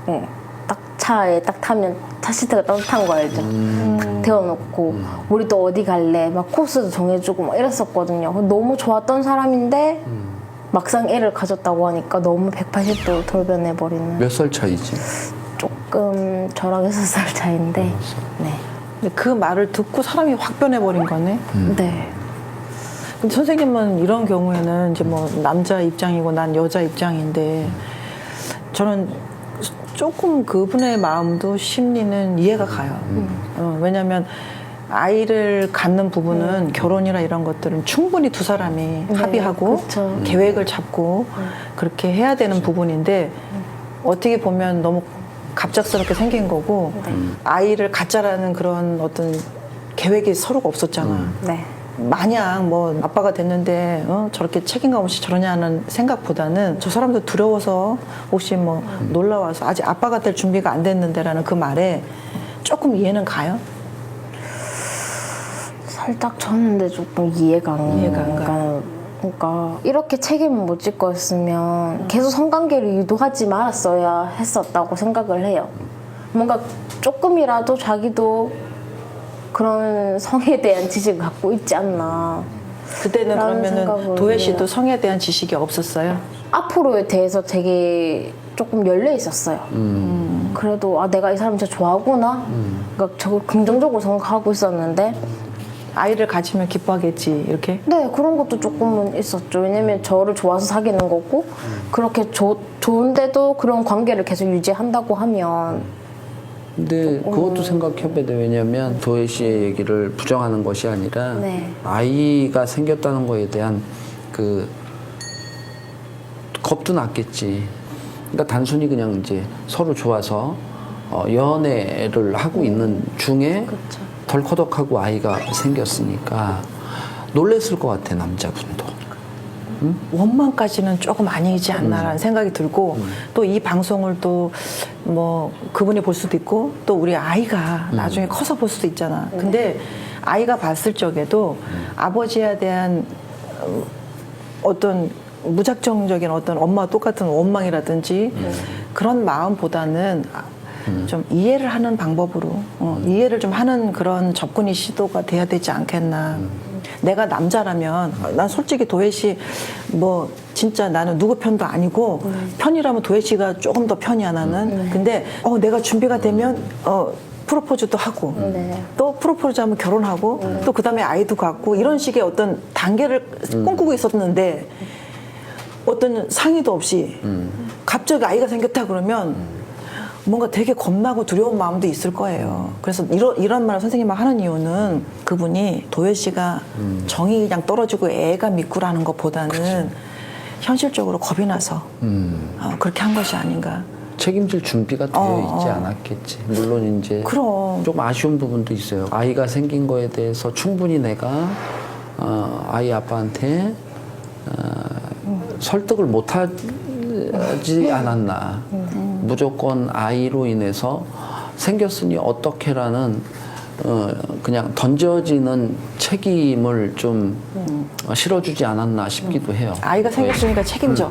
네, 딱 차에 딱 타면 차 시트가 따뜻한 거 알죠? 탁 데워놓고 우리 또 어디 갈래? 막 코스도 정해주고 막 이랬었거든요. 너무 좋았던 사람인데 막상 애를 가졌다고 하니까 너무 180도 돌변해버리는 몇 살 차이지? 조금 저랑 6살 차이인데 네. 근데 그 말을 듣고 사람이 확 변해버린 거네. 네. 근데 선생님은 이런 경우에는 이제 뭐 남자 입장이고 난 여자 입장인데 저는 조금 그분의 마음도 심리는 이해가 가요. 왜냐면 아이를 갖는 부분은 결혼이나 이런 것들은 충분히 두 사람이 합의하고 그쵸. 계획을 잡고 그렇게 해야 되는 부분인데 어떻게 보면 너무 갑작스럽게 생긴 거고 아이를 갖자라는 그런 어떤 계획이 서로가 없었잖아. 네. 마냥 뭐 아빠가 됐는데 저렇게 책임감 없이 저러냐는 생각보다는 저 사람도 두려워서 혹시 뭐 놀라워서 아직 아빠가 될 준비가 안 됐는데라는 그 말에 조금 이해는 가요? 살짝 쳤는데 조금 이해가 안 가요. 그러니까 이렇게 책임을 못 질 거였으면 계속 성관계를 유도하지 말았어야 했었다고 생각을 해요. 뭔가 조금이라도 자기도 그런 성에 대한 지식을 갖고 있지 않나. 그때는 라는 그러면은 생각을 도혜 씨도 해요. 성에 대한 지식이 없었어요? 앞으로에 대해서 되게 조금 열려 있었어요. 그래도 내가 이 사람 진짜 좋아하구나. 그러니까 저걸 긍정적으로 생각하고 있었는데 아이를 가지면 기뻐하겠지 이렇게? 네, 그런 것도 조금은 있었죠. 왜냐면 저를 좋아서 사귀는 거고 그렇게 좋은데도 그런 관계를 계속 유지한다고 하면 근데 그것도 생각해봐야 돼. 왜냐면 도혜 씨의 얘기를 부정하는 것이 아니라 네. 아이가 생겼다는 거에 대한 그 겁도 났겠지. 그러니까 단순히 그냥 이제 서로 좋아서 연애를 하고 있는 중에 덜커덕하고 아이가 생겼으니까 놀랬을 것 같아, 남자분도. 원망까지는 조금 아니지 않나라는 생각이 들고 또 이 방송을 또 뭐 그분이 볼 수도 있고 또 우리 아이가 나중에 커서 볼 수도 있잖아. 근데 아이가 봤을 적에도 아버지에 대한 어떤 무작정적인 어떤 엄마와 똑같은 원망이라든지 그런 마음보다는 좀 이해를 하는 방법으로 이해를 좀 하는 그런 접근이 시도가 돼야 되지 않겠나. 내가 남자라면 난 솔직히 도혜 씨 뭐 진짜 나는 누구 편도 아니고 편이라면 도혜 씨가 조금 더 편이야 나는. 근데 내가 준비가 되면 프로포즈도 하고 또 프로포즈하면 결혼하고 또 그다음에 아이도 갖고 이런 식의 어떤 단계를 꿈꾸고 있었는데 어떤 상의도 없이 갑자기 아이가 생겼다 그러면 뭔가 되게 겁나고 두려운 마음도 있을 거예요. 그래서 이런 말을 선생님이 하는 이유는 그분이 도혜 씨가 정이 그냥 떨어지고 애가 믿고라는 것보다는 현실적으로 겁이 나서 그렇게 한 것이 아닌가. 책임질 준비가 되어 있지 않았겠지. 물론 이제 그럼. 좀 아쉬운 부분도 있어요. 아이가 생긴 거에 대해서 충분히 내가 아이 아빠한테 설득을 못하지 않았나. 무조건 아이로 인해서 생겼으니 어떻게라는 그냥 던져지는 책임을 좀 실어주지 않았나 싶기도 해요. 아이가 생겼으니까 책임져.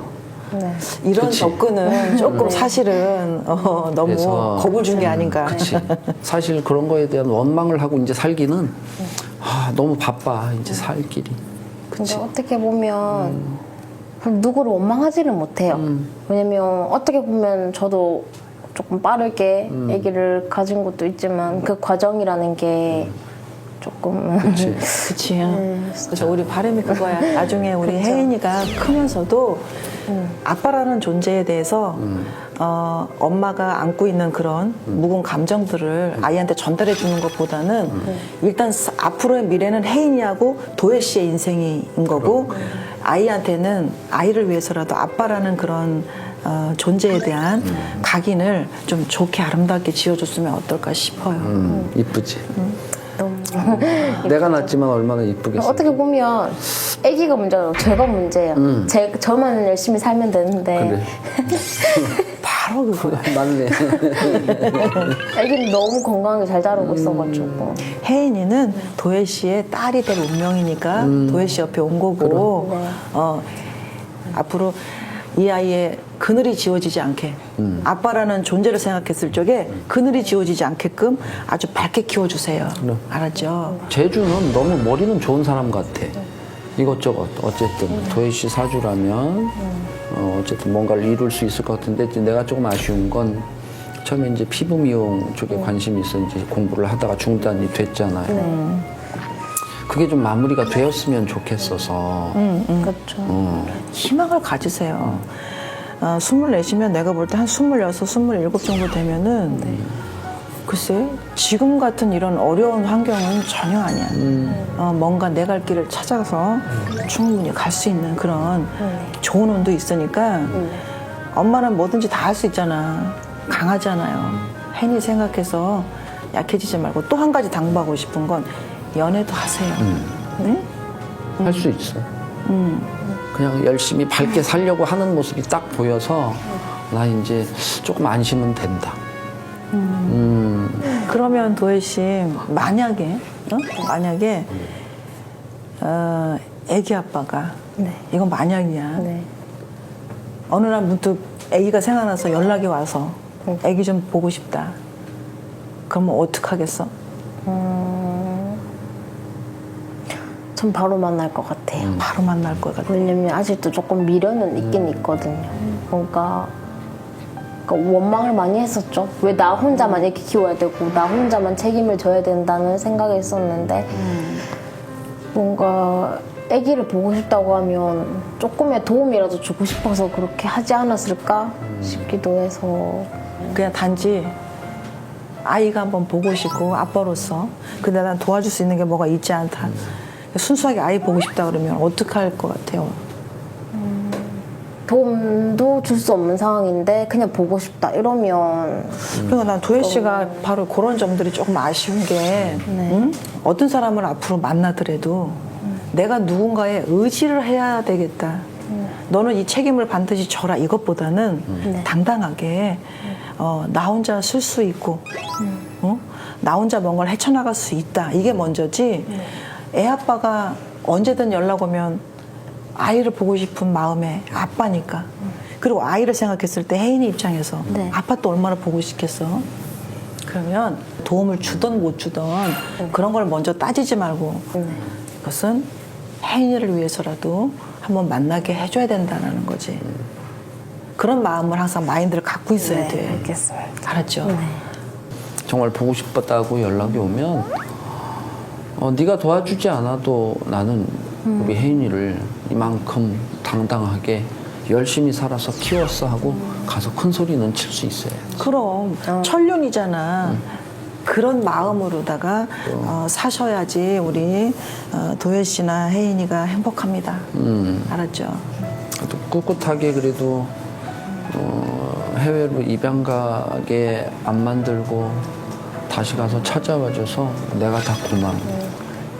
이런 그치. 접근은 조금 사실은 너무 그래서 겁을 준 게 아닌가. 그치. 사실 그런 거에 대한 원망을 하고 이제 살기는 너무 바빠 이제 살 길이. 근데 어떻게 보면 누구를 원망하지는 못해요. 왜냐면 어떻게 보면 저도 조금 빠르게 아기를 가진 것도 있지만 그 과정이라는 게 조금 그치. 그치. 그래서 우리 바람이 그거야. 나중에 우리 혜인이가 크면서도 아빠라는 존재에 대해서 엄마가 안고 있는 그런 묵은 감정들을 아이한테 전달해 주는 것보다는 일단 앞으로의 미래는 혜인이하고 도혜 씨의 인생인 거고 아이한테는 아이를 위해서라도 아빠라는 그런 존재에 대한 각인을 좀 좋게 아름답게 지어줬으면 어떨까 싶어요. 이쁘지. 내가 낳았지만 얼마나 이쁘겠어. 어떻게 보면 아기가 문제고 제가 문제예요. 저만 열심히 살면 되는데 그래. 바로 그거야. 맞네. 아기는 너무 건강하게 잘 자라고 있어가지고 혜인이는 도혜 씨의 딸이 될 운명이니까 도혜 씨 옆에 온 거고 앞으로 이 아이의 그늘이 지워지지 않게 아빠라는 존재를 생각했을 적에 그늘이 지워지지 않게끔 아주 밝게 키워주세요. 알았죠? 제주는 너무 머리는 좋은 사람 같아. 이것저것 어쨌든 도혜 씨 사주라면 어쨌든 뭔가를 이룰 수 있을 것 같은데 이제 내가 조금 아쉬운 건 처음에 이제 피부 미용 쪽에 관심이 있어 이제 공부를 하다가 중단이 됐잖아요. 그게 좀 마무리가 되었으면 좋겠어서. 그렇죠. 희망을 가지세요. 24시면 내가 볼 때 한 26, 27 정도 되면은 글쎄, 지금 같은 이런 어려운 환경은 전혀 아니야. 뭔가 내 갈 길을 찾아서 충분히 갈 수 있는 그런 좋은 운도 있으니까 엄마는 뭐든지 다 할 수 있잖아. 강하잖아요. 혜인이 생각해서 약해지지 말고 또 한 가지 당부하고 싶은 건 연애도 하세요. 응? 할 수 있어. 그냥 열심히 밝게 살려고 하는 모습이 딱 보여서 나 이제 조금 안심은 된다. 그러면 도혜 씨 만약에 애기 아빠가 이건 만약이야. 네. 어느 날 문득 애기가 생각나서 연락이 와서 애기 좀 보고 싶다. 그러면 어떡하겠어? 전 바로 만날 것 같아요. 바로 만날 것 같아. 왜냐면 아직도 조금 미련은 있긴 있거든요. 뭔가 원망을 많이 했었죠. 왜 나 혼자만 이렇게 키워야 되고 나 혼자만 책임을 져야 된다는 생각이 있었는데 뭔가 아기를 보고 싶다고 하면 조금의 도움이라도 주고 싶어서 그렇게 하지 않았을까 싶기도 해서 그냥 단지 아이가 한번 보고 싶고 아빠로서 근데 난 도와줄 수 있는 게 뭐가 있지 않다. 순수하게 아이 보고 싶다 그러면 어떡할 것 같아요? 도움도 줄 수 없는 상황인데 그냥 보고 싶다 이러면 그러니까 난 도혜 씨가 바로 그런 점들이 조금 아쉬운 게 응? 어떤 사람을 앞으로 만나더라도 내가 누군가의 의지를 해야 되겠다. 너는 이 책임을 반드시 져라 이것보다는 당당하게 나 혼자 쓸 수 있고 나 혼자 뭔가를 헤쳐나갈 수 있다. 이게 먼저지 애 아빠가 언제든 연락 오면 아이를 보고 싶은 마음에 아빠니까. 그리고 아이를 생각했을 때 혜인이 입장에서 아빠 또 얼마나 보고 싶겠어. 그러면 도움을 주던 못 주던 그런 걸 먼저 따지지 말고 그것은 혜인이를 위해서라도 한번 만나게 해줘야 된다는 거지. 그런 마음을 항상 마인드를 갖고 있어야 돼. 알겠습니다. 알았죠? 정말 보고 싶었다고 연락이 오면 네가 도와주지 않아도 나는 우리 혜인이를 이만큼 당당하게 열심히 살아서 키웠어 하고 가서 큰 소리는 칠 수 있어요. 그럼 천륜이잖아. 그런 마음으로다가 사셔야지 우리 도혜 씨나 혜인이가 행복합니다. 알았죠? 또 꿋꿋하게 그래도 해외로 입양 가게 안 만들고 다시 가서 찾아와줘서 내가 다 고마워.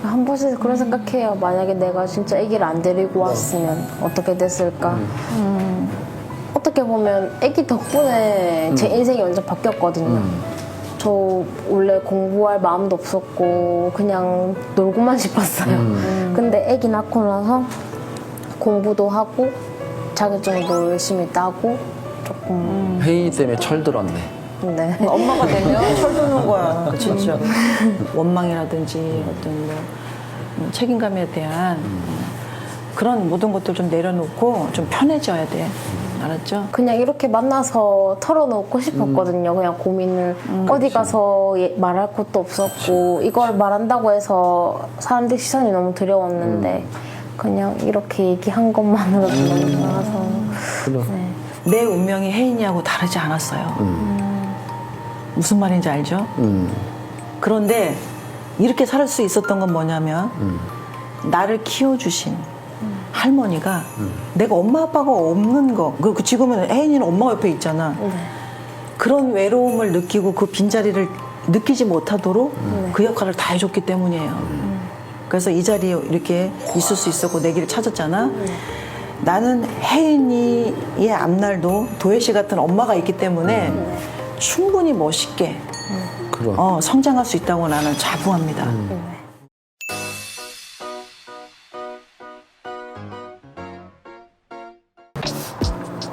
한 번씩 그런 생각해요. 만약에 내가 진짜 아기를 안 데리고 왔으면 어떻게 됐을까. 어떻게 보면 아기 덕분에 제 인생이 완전 바뀌었거든요. 저 원래 공부할 마음도 없었고 그냥 놀고만 싶었어요. 근데 아기 낳고 나서 공부도 하고 자격증도 열심히 따고 조금 혜인이 때문에 철들었네. 네. 엄마가 되면 철드는 거야. 진짜. 원망이라든지 어떤 뭐 책임감에 대한 그런 모든 것들 좀 내려놓고 좀 편해져야 돼. 알았죠? 그냥 이렇게 만나서 털어놓고 싶었거든요. 그냥 고민을 어디 가서 말할 것도 없었고 이걸 말한다고 해서 사람들 시선이 너무 두려웠는데 그냥 이렇게 얘기한 것만으로도 너무 좋아서 그래. 내 운명이 혜인이하고 다르지 않았어요. 무슨 말인지 알죠? 그런데 이렇게 살 수 있었던 건 뭐냐면 나를 키워주신 할머니가 내가 엄마 아빠가 없는 거 그 지금은 혜인이는 엄마 옆에 있잖아. 그런 외로움을 느끼고 그 빈자리를 느끼지 못하도록 그 역할을 다 해줬기 때문이에요. 그래서 이 자리에 이렇게 있을 수 있었고 내 길을 찾았잖아. 나는 혜인이의 앞날도 도혜 씨 같은 엄마가 있기 때문에 충분히 멋있게 그럼. 성장할 수 있다고 나는 자부합니다.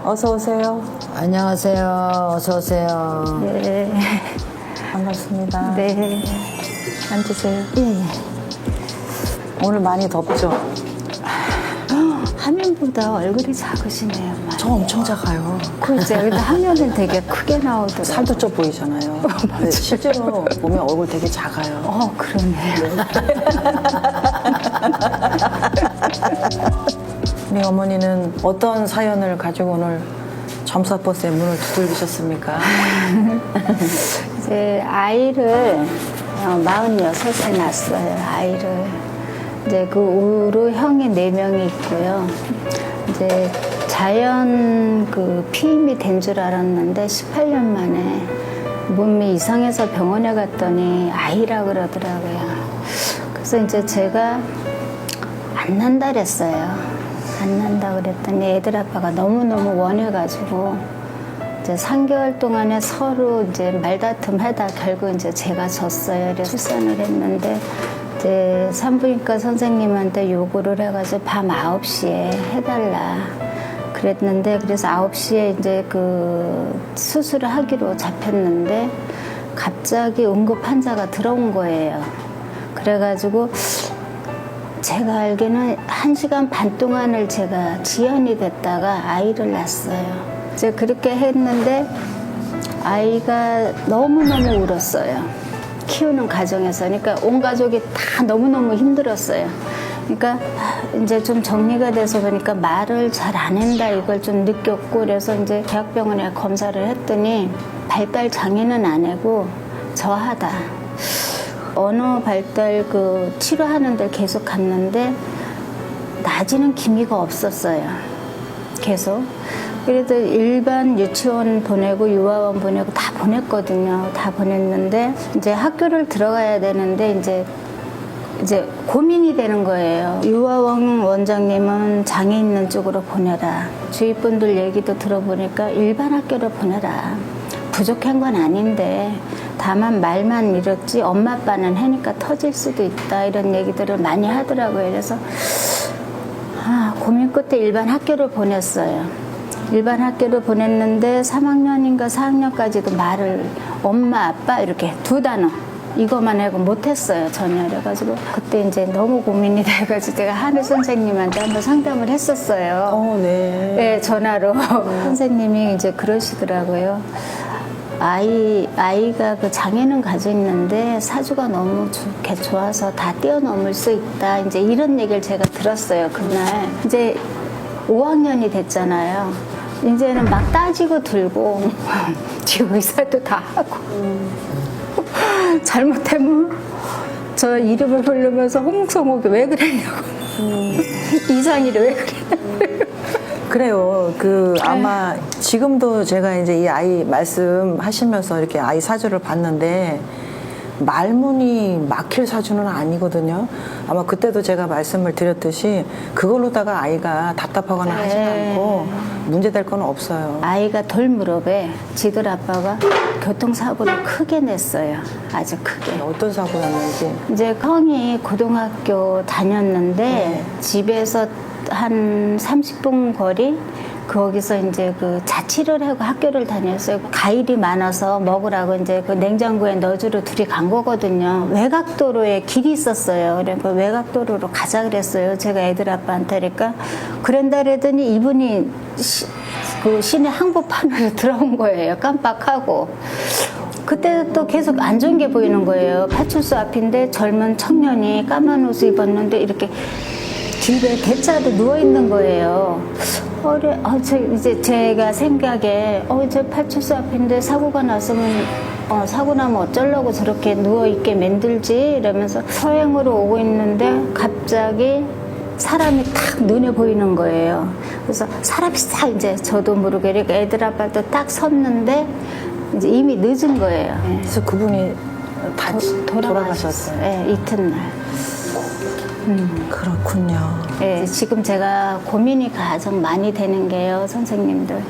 어서 오세요. 안녕하세요. 어서 오세요. 네. 반갑습니다. 네. 앉으세요. 오늘 많이 덥죠? 화면보다 얼굴이 작으시네요. 많이. 저 엄청 작아요. 글쎄요. 근데 화면은 되게 크게 나오더라고요. 살도 쪄 보이잖아요. 근데 실제로 보면 얼굴 되게 작아요. 그러네요. 우리 어머니는 어떤 사연을 가지고 오늘 점사버스의 문을 두들기셨습니까? 이제 아이를 46에 낳았어요. 아이를. 이제 그 우로 형이 4명이 있고요. 이제 자연 그 피임이 된 줄 알았는데 18년 만에 몸이 이상해서 병원에 갔더니 아이라 그러더라고요. 그래서 이제 제가 안 난다 그랬어요. 안 난다 그랬더니 애들 아빠가 너무너무 원해가지고 이제 3개월 동안에 서로 이제 말다툼 하다 결국 이제 제가 졌어요. 그래서 출산을 했는데 이제 산부인과 선생님한테 요구를 해가지고 밤 9시에 해달라 그랬는데 그래서 9시에 이제 그 수술을 하기로 잡혔는데 갑자기 응급 환자가 들어온 거예요. 그래가지고 제가 알기는 1시간 반 동안을 제가 지연이 됐다가 아이를 낳았어요. 이제 그렇게 했는데 아이가 너무너무 울었어요. 키우는 과정에서. 그러니까 온 가족이 다 너무너무 힘들었어요. 그러니까 이제 좀 정리가 돼서 보니까 말을 잘 안 한다 이걸 좀 느꼈고 그래서 이제 대학병원에 검사를 했더니 발달 장애는 아니고 저하다. 언어 발달 그 치료하는 데 계속 갔는데 나아지는 기미가 없었어요. 계속. 그래도 일반 유치원 보내고 유아원 보내고 다 보냈거든요. 다 보냈는데 이제 학교를 들어가야 되는데 이제 고민이 되는 거예요. 유아원 원장님은 장애 있는 쪽으로 보내라. 주위 분들 얘기도 들어보니까 일반 학교로 보내라. 부족한 건 아닌데 다만 말만 이렇지 엄마 아빠는 해니까 터질 수도 있다 이런 얘기들을 많이 하더라고요. 그래서 고민 끝에 일반 학교를 보냈어요. 일반 학교를 보냈는데 3학년인가 4학년까지도 말을 엄마 아빠 이렇게 2단어 이것만 하고 못했어요 전혀. 그래가지고 그때 이제 너무 고민이 돼가지고 제가 하늘 선생님한테 한번 상담을 했었어요. 네. 네, 전화로. 선생님이 이제 그러시더라고요. 아이가 그 장애는 가지고 있는데 사주가 너무 좋아서 다 뛰어넘을 수 있다. 이제 이런 얘기를 제가 들었어요, 그날. 이제 5학년이 됐잖아요. 이제는 막 따지고 들고, 지금 의사도 다 하고. 잘못하면 저 이름을 부르면서 홍성옥이 왜 그랬냐고. 이상이를 왜 그랬냐고. 그래요. 아마 지금도 제가 이제 이 아이 말씀하시면서 이렇게 아이 사주를 봤는데 말문이 막힐 사주는 아니거든요. 아마 그때도 제가 말씀을 드렸듯이 그걸로다가 아이가 답답하거나 하지 않고 문제될 건 없어요. 아이가 돌무릎에 지들 아빠가 교통사고를 크게 냈어요. 아주 크게. 어떤 사고였는지. 이제 형이 고등학교 다녔는데 집에서 한 30분 거리 거기서 이제 그 자취를 하고 학교를 다녔어요. 과일이 많아서 먹으라고 이제 그 냉장고에 넣어주러 둘이 간 거거든요. 외곽도로에 길이 있었어요. 그러니까 외곽도로로 가자 그랬어요. 제가 애들 아빠한테. 그러니까 그런다 그러더니 이분이 그 시내 항복판으로 들어온 거예요. 깜빡하고. 그때 또 계속 안 좋은 게 보이는 거예요. 파출소 앞인데 젊은 청년이 까만 옷을 입었는데 이렇게 길에 대차도 누워 있는 거예요. 이제 제가 생각에 저 파출소 앞인데 사고가 났으면 사고 나면 어쩌려고 저렇게 누워 있게 만들지 이러면서 서행으로 오고 있는데 갑자기 사람이 딱 눈에 보이는 거예요. 그래서 사람이 싹 이제 저도 모르게 이렇게 애들 아빠도 딱 섰는데 이제 이미 늦은 거예요. 그래서 그분이 다 돌아가셨어요. 네, 이튿날. 그렇군요. 네, 지금 제가 고민이 가장 많이 되는 게요, 선생님들.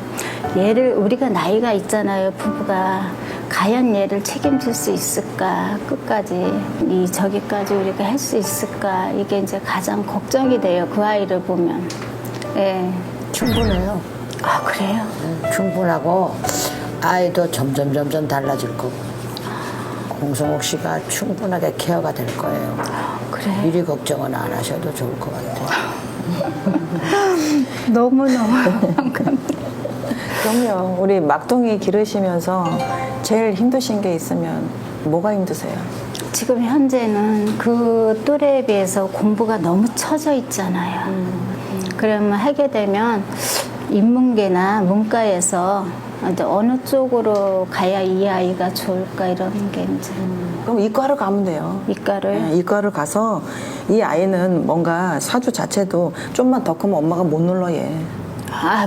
얘를, 우리가 나이가 있잖아요, 부부가. 과연 얘를 책임질 수 있을까, 끝까지. 저기까지 우리가 할 수 있을까. 이게 이제 가장 걱정이 돼요, 그 아이를 보면. 네. 충분해요. 아, 그래요? 충분하고 아이도 점점 달라질 거고. 홍성옥 씨가 충분하게 케어가 될 거예요. 그래. 미리 걱정은 안 하셔도 좋을 것 같아요. 너무너무. 그럼요. 우리 막둥이 기르시면서 제일 힘드신 게 있으면 뭐가 힘드세요? 지금 현재는 그 또래에 비해서 공부가 너무 처져 있잖아요. 그러면 하게 되면 인문계나 문과에서 이제 어느 쪽으로 가야 이 아이가 좋을까 이런 게 이제 그럼 이과를 가면 돼요. 이과를 네, 이과를 가서 이 아이는 뭔가 사주 자체도 좀만 더 크면 엄마가 못 눌러 얘.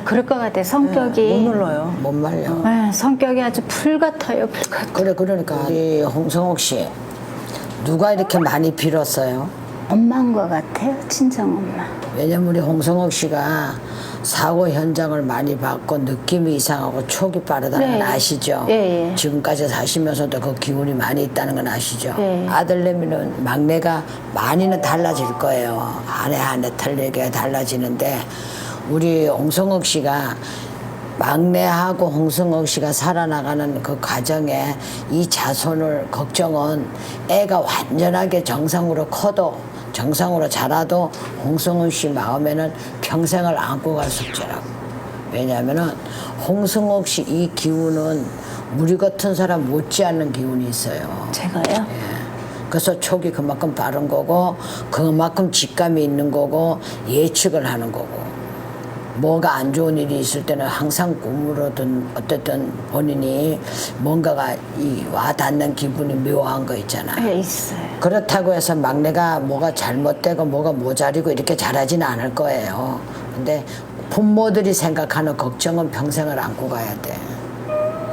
그럴 것 같아. 성격이 네, 못 눌러요. 못 말려. 네, 성격이 아주 불 같아요. 불 같아. 그래 그러니까 우리 홍성옥 씨 누가 이렇게 많이 빌었어요? 엄마인 것 같아요. 친정 엄마. 왜냐면 우리 홍성옥 씨가 사고 현장을 많이 받고 느낌이 이상하고 촉이 빠르다는 네. 건 아시죠? 예, 예. 지금까지 사시면서도 그 기운이 많이 있다는 건 아시죠? 예. 아들내미는 막내가 많이는 달라질 거예요. 아내 틀리게 달라지는데 우리 홍성옥 씨가 막내하고 홍성옥 씨가 살아나가는 그 과정에 이 자손을 걱정은 애가 완전하게 정상으로 커도 정상으로 자라도 홍성옥 씨 마음에는 평생을 안고 갈 숙제라고. 왜냐하면은 홍성옥 씨 이 기운은 우리 같은 사람 못지않는 기운이 있어요. 제가요? 그래서 촉이 그만큼 빠른 거고 그만큼 직감이 있는 거고 예측을 하는 거고 뭐가 안 좋은 일이 있을 때는 항상 꿈으로든 어쨌든 본인이 뭔가가 와 닿는 기분이 묘한 거 있잖아. 네, 있어요. 그렇다고 해서 막내가 뭐가 잘못되고 뭐가 모자리고 이렇게 잘하지는 않을 거예요. 근데 부모들이 생각하는 걱정은 평생을 안고 가야 돼.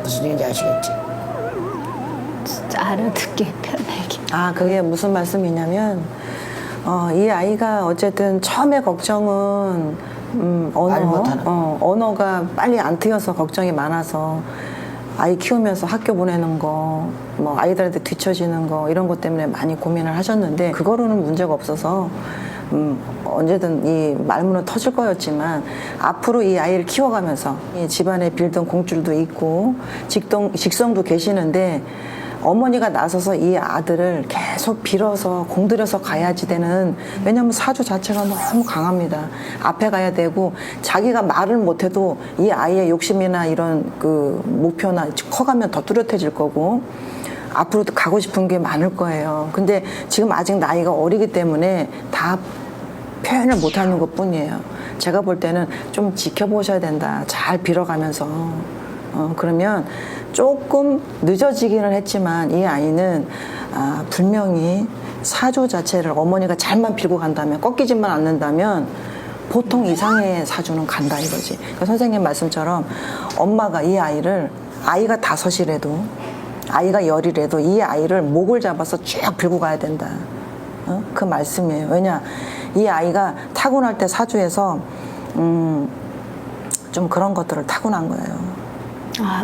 무슨 얘기인지 아시겠지? 진짜 알아듣기 편하게. 그게 무슨 말씀이냐면, 이 아이가 어쨌든 처음에 걱정은, 말 못하는 언어가 빨리 안 트여서 걱정이 많아서 아이 키우면서 학교 보내는 거, 뭐 아이들한테 뒤처지는 거 이런 것 때문에 많이 고민을 하셨는데 그거로는 문제가 없어서 언제든 이 말문은 터질 거였지만 앞으로 이 아이를 키워가면서 이 집안에 빌던 공줄도 있고 직성도 계시는데 어머니가 나서서 이 아들을 계속 빌어서 공들여서 가야지 되는, 왜냐면 사주 자체가 너무 강합니다. 앞에 가야 되고 자기가 말을 못해도 이 아이의 욕심이나 이런 그 목표나 커가면 더 뚜렷해질 거고 앞으로도 가고 싶은 게 많을 거예요. 근데 지금 아직 나이가 어리기 때문에 다 표현을 못하는 것 뿐이에요. 제가 볼 때는 좀 지켜보셔야 된다. 잘 빌어가면서. 그러면 조금 늦어지기는 했지만 이 아이는 분명히 사주 자체를 어머니가 잘만 빌고 간다면, 꺾이지만 않는다면 보통 이상의 사주는 간다 이거지. 그러니까 선생님 말씀처럼 엄마가 이 아이를, 아이가 5이라도 아이가 10이라도 이 아이를 목을 잡아서 쭉 빌고 가야 된다. 그 말씀이에요. 왜냐, 이 아이가 타고날 때 사주에서 좀 그런 것들을 타고난 거예요.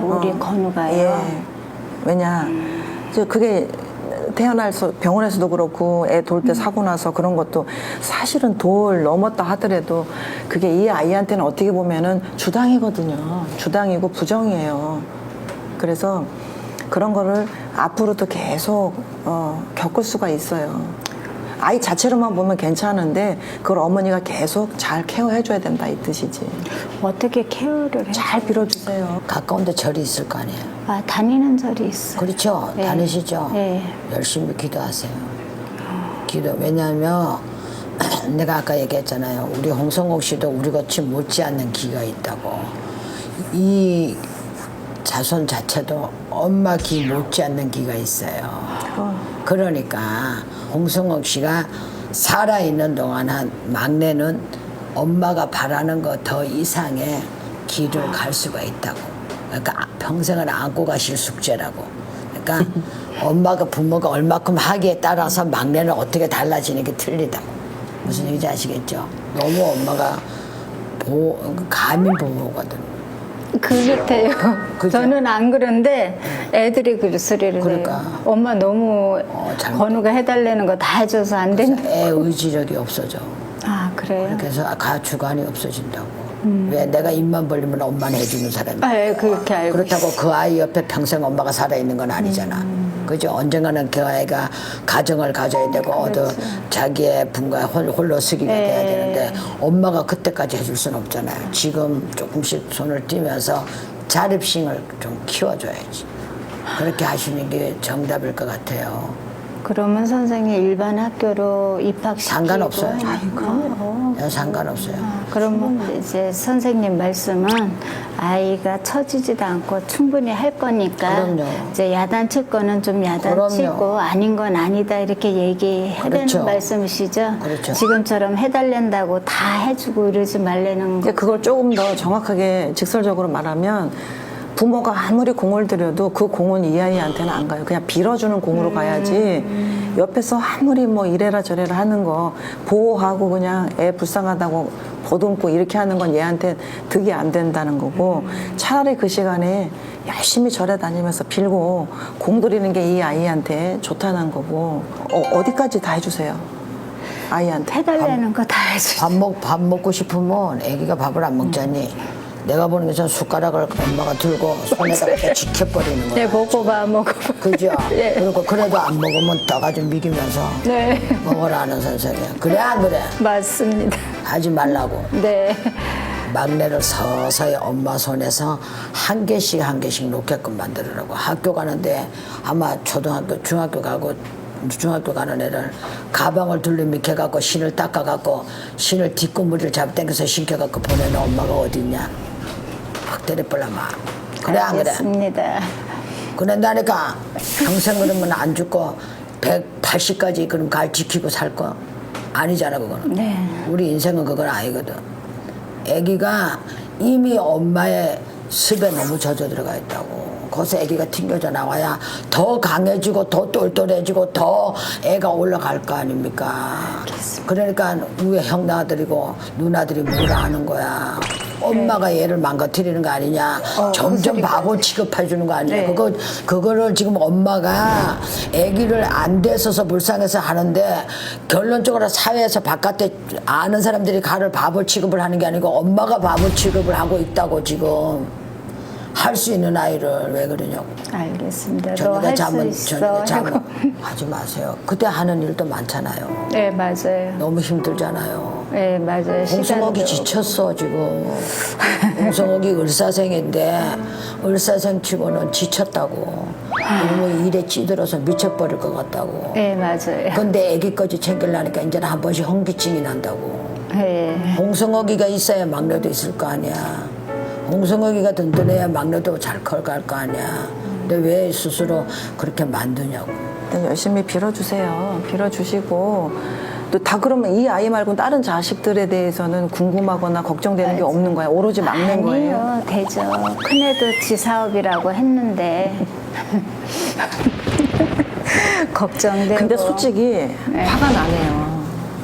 우리 건우가요? 예. 왜냐, 그게 병원에서도 그렇고 애 돌 때 사고 나서 그런 것도 사실은 돌 넘었다 하더라도 그게 이 아이한테는 어떻게 보면은 주당이거든요. 주당이고 부정이에요. 그래서 그런 거를 앞으로도 계속 겪을 수가 있어요. 아이 자체로만 보면 괜찮은데 그걸 어머니가 계속 잘 케어해줘야 된다 이 뜻이지. 어떻게 케어를 해? 잘 빌어주세요. 가까운 데 절이 있을 거 아니에요. 다니는 절이 있어요. 그렇죠? 네. 다니시죠? 네. 열심히 기도하세요. 왜냐하면 내가 아까 얘기했잖아요. 우리 홍성옥 씨도 우리같이 못지않는 기가 있다고. 이 자손 자체도 엄마 기 못지않는 기가 있어요. 그러니까 홍성옥 씨가 살아있는 동안 한 막내는 엄마가 바라는 것 더 이상의 길을 갈 수가 있다고. 그러니까 평생을 안고 가실 숙제라고. 그러니까 엄마가 부모가 얼마큼 하기에 따라서 막내는 어떻게 달라지는 게 틀리다고. 무슨 얘기인지 아시겠죠? 너무 엄마가 가민 보호거든. 그 같아요. 그죠? 저는 안 그런데 애들이 그 소리를 그러니까. 해요. 엄마 너무 잘못- 건우가 해달라는 거 다 해줘서 안 된다. 애 의지력이 없어져. 그래요? 그래서 주관이 없어진다고. 왜 내가 입만 벌리면 엄마는 해주는 사람이. 예, 그렇게 알고 그렇다고 그 아이 옆에 평생 엄마가 살아있는 건 아니잖아. 그죠? 언젠가는 그 아이가 가정을 가져야 되고 자기의 분가에 홀로 서기가 돼야 되는데 엄마가 그때까지 해줄 수는 없잖아요. 지금 조금씩 손을 띄면서 자립심을 좀 키워줘야지. 그렇게 하시는 게 정답일 것 같아요. 그러면 선생님 일반 학교로 입학시키고 상관없어요. 하니까. 상관없어요. 그러면 이제 선생님 말씀은 아이가 처지지도 않고 충분히 할 거니까 그럼요. 이제 야단칠 거는 좀 야단치고 그럼요. 아닌 건 아니다 이렇게 얘기해야 그렇죠. 되는 말씀이시죠? 그렇죠. 지금처럼 해달란다고 다 해주고 이러지 말라는 거. 근데 그걸 조금 더 정확하게 직설적으로 말하면 부모가 아무리 공을 들여도 그 공은 이 아이한테는 안 가요. 그냥 빌어주는 공으로 가야지 옆에서 아무리 뭐 이래라 저래라 하는 거 보호하고 그냥 애 불쌍하다고 보듬고 이렇게 하는 건 얘한테 득이 안 된다는 거고 차라리 그 시간에 열심히 절에 다니면서 빌고 공 들이는 게 이 아이한테 좋다는 거고 어디까지 다 해주세요. 아이한테. 해달라는 거 다 해주죠. 밥 먹고 싶으면 애기가 밥을 안 먹자니 내가 보는 게 전 숟가락을 엄마가 들고 손에다가 이렇게 지켜버리는 거야. 네, 먹어봐, 먹어봐. 그죠? 그리고 그래도 안 먹으면 떠가지고 미기면서 네, 먹으라는 선생이야. 그래 안 그래? 맞습니다. 하지 말라고. 네. 막내를 서서히 엄마 손에서 한 개씩 놓게끔 만들으라고. 학교 가는데 아마 초등학교, 중학교 가는 애를 가방을 둘러미켜 갖고 신을 닦아 갖고 신을 뒷구머리를 잡당겨서 신겨 갖고 보내는 엄마가 어딨냐? 확 때려버려마. 그래 안 그래? 알겠습니다. 그런다니까 평생 그러면 안 죽고 180까지 그럼 갈 지키고 살 거 아니잖아 그거는. 네. 우리 인생은 그건 아니거든. 아기가 이미 엄마의 습에 너무 젖어 들어가 있다고. 거기서 아기가 튕겨져 나와야 더 강해지고 더 똘똘해지고 더 애가 올라갈 거 아닙니까? 그러니까 위에 형나들이고 누나들이 뭐라 하는 거야. 엄마가 얘를 망가뜨리는 거 아니냐. 점점 바보 취급해 주는 거 아니냐. 네. 그거를 지금 엄마가 아기를 안 됐어서 불쌍해서 하는데 결론적으로 사회에서 바깥에 아는 사람들이 가를 바보 취급을 하는 게 아니고 엄마가 바보 취급을 하고 있다고 지금. 할 수 있는 아이를 왜 그러냐고. 알겠습니다. 너 저녁에 할 수 잠은 있어. 하지 마세요. 그때 하는 일도 많잖아요. 네, 맞아요. 너무 힘들잖아요. 네, 맞아요. 홍성옥이 지쳤어 지금. 홍성옥이 을사생인데 을사생 치고는 지쳤다고. 너무 일에 찌들어서 미쳐버릴 것 같다고. 네, 맞아요. 근데 애기까지 챙기려니까 이제는 한 번씩 현기증이 난다고. 네. 홍성옥이가 있어야 막내도 있을 거 아니야. 홍성옥이가 든든해야 막내도 잘 커갈 거 아니야. 근데 왜 스스로 그렇게 만드냐고. 열심히 빌어주세요. 빌어주시고 또 다 그러면 이 아이 말고 다른 자식들에 대해서는 궁금하거나 걱정되는 게 없는 거야. 오로지 막는 거예요. 아니요, 되죠. 큰애도 지 사업이라고 했는데 걱정되고. 근데 솔직히 화가 나네요.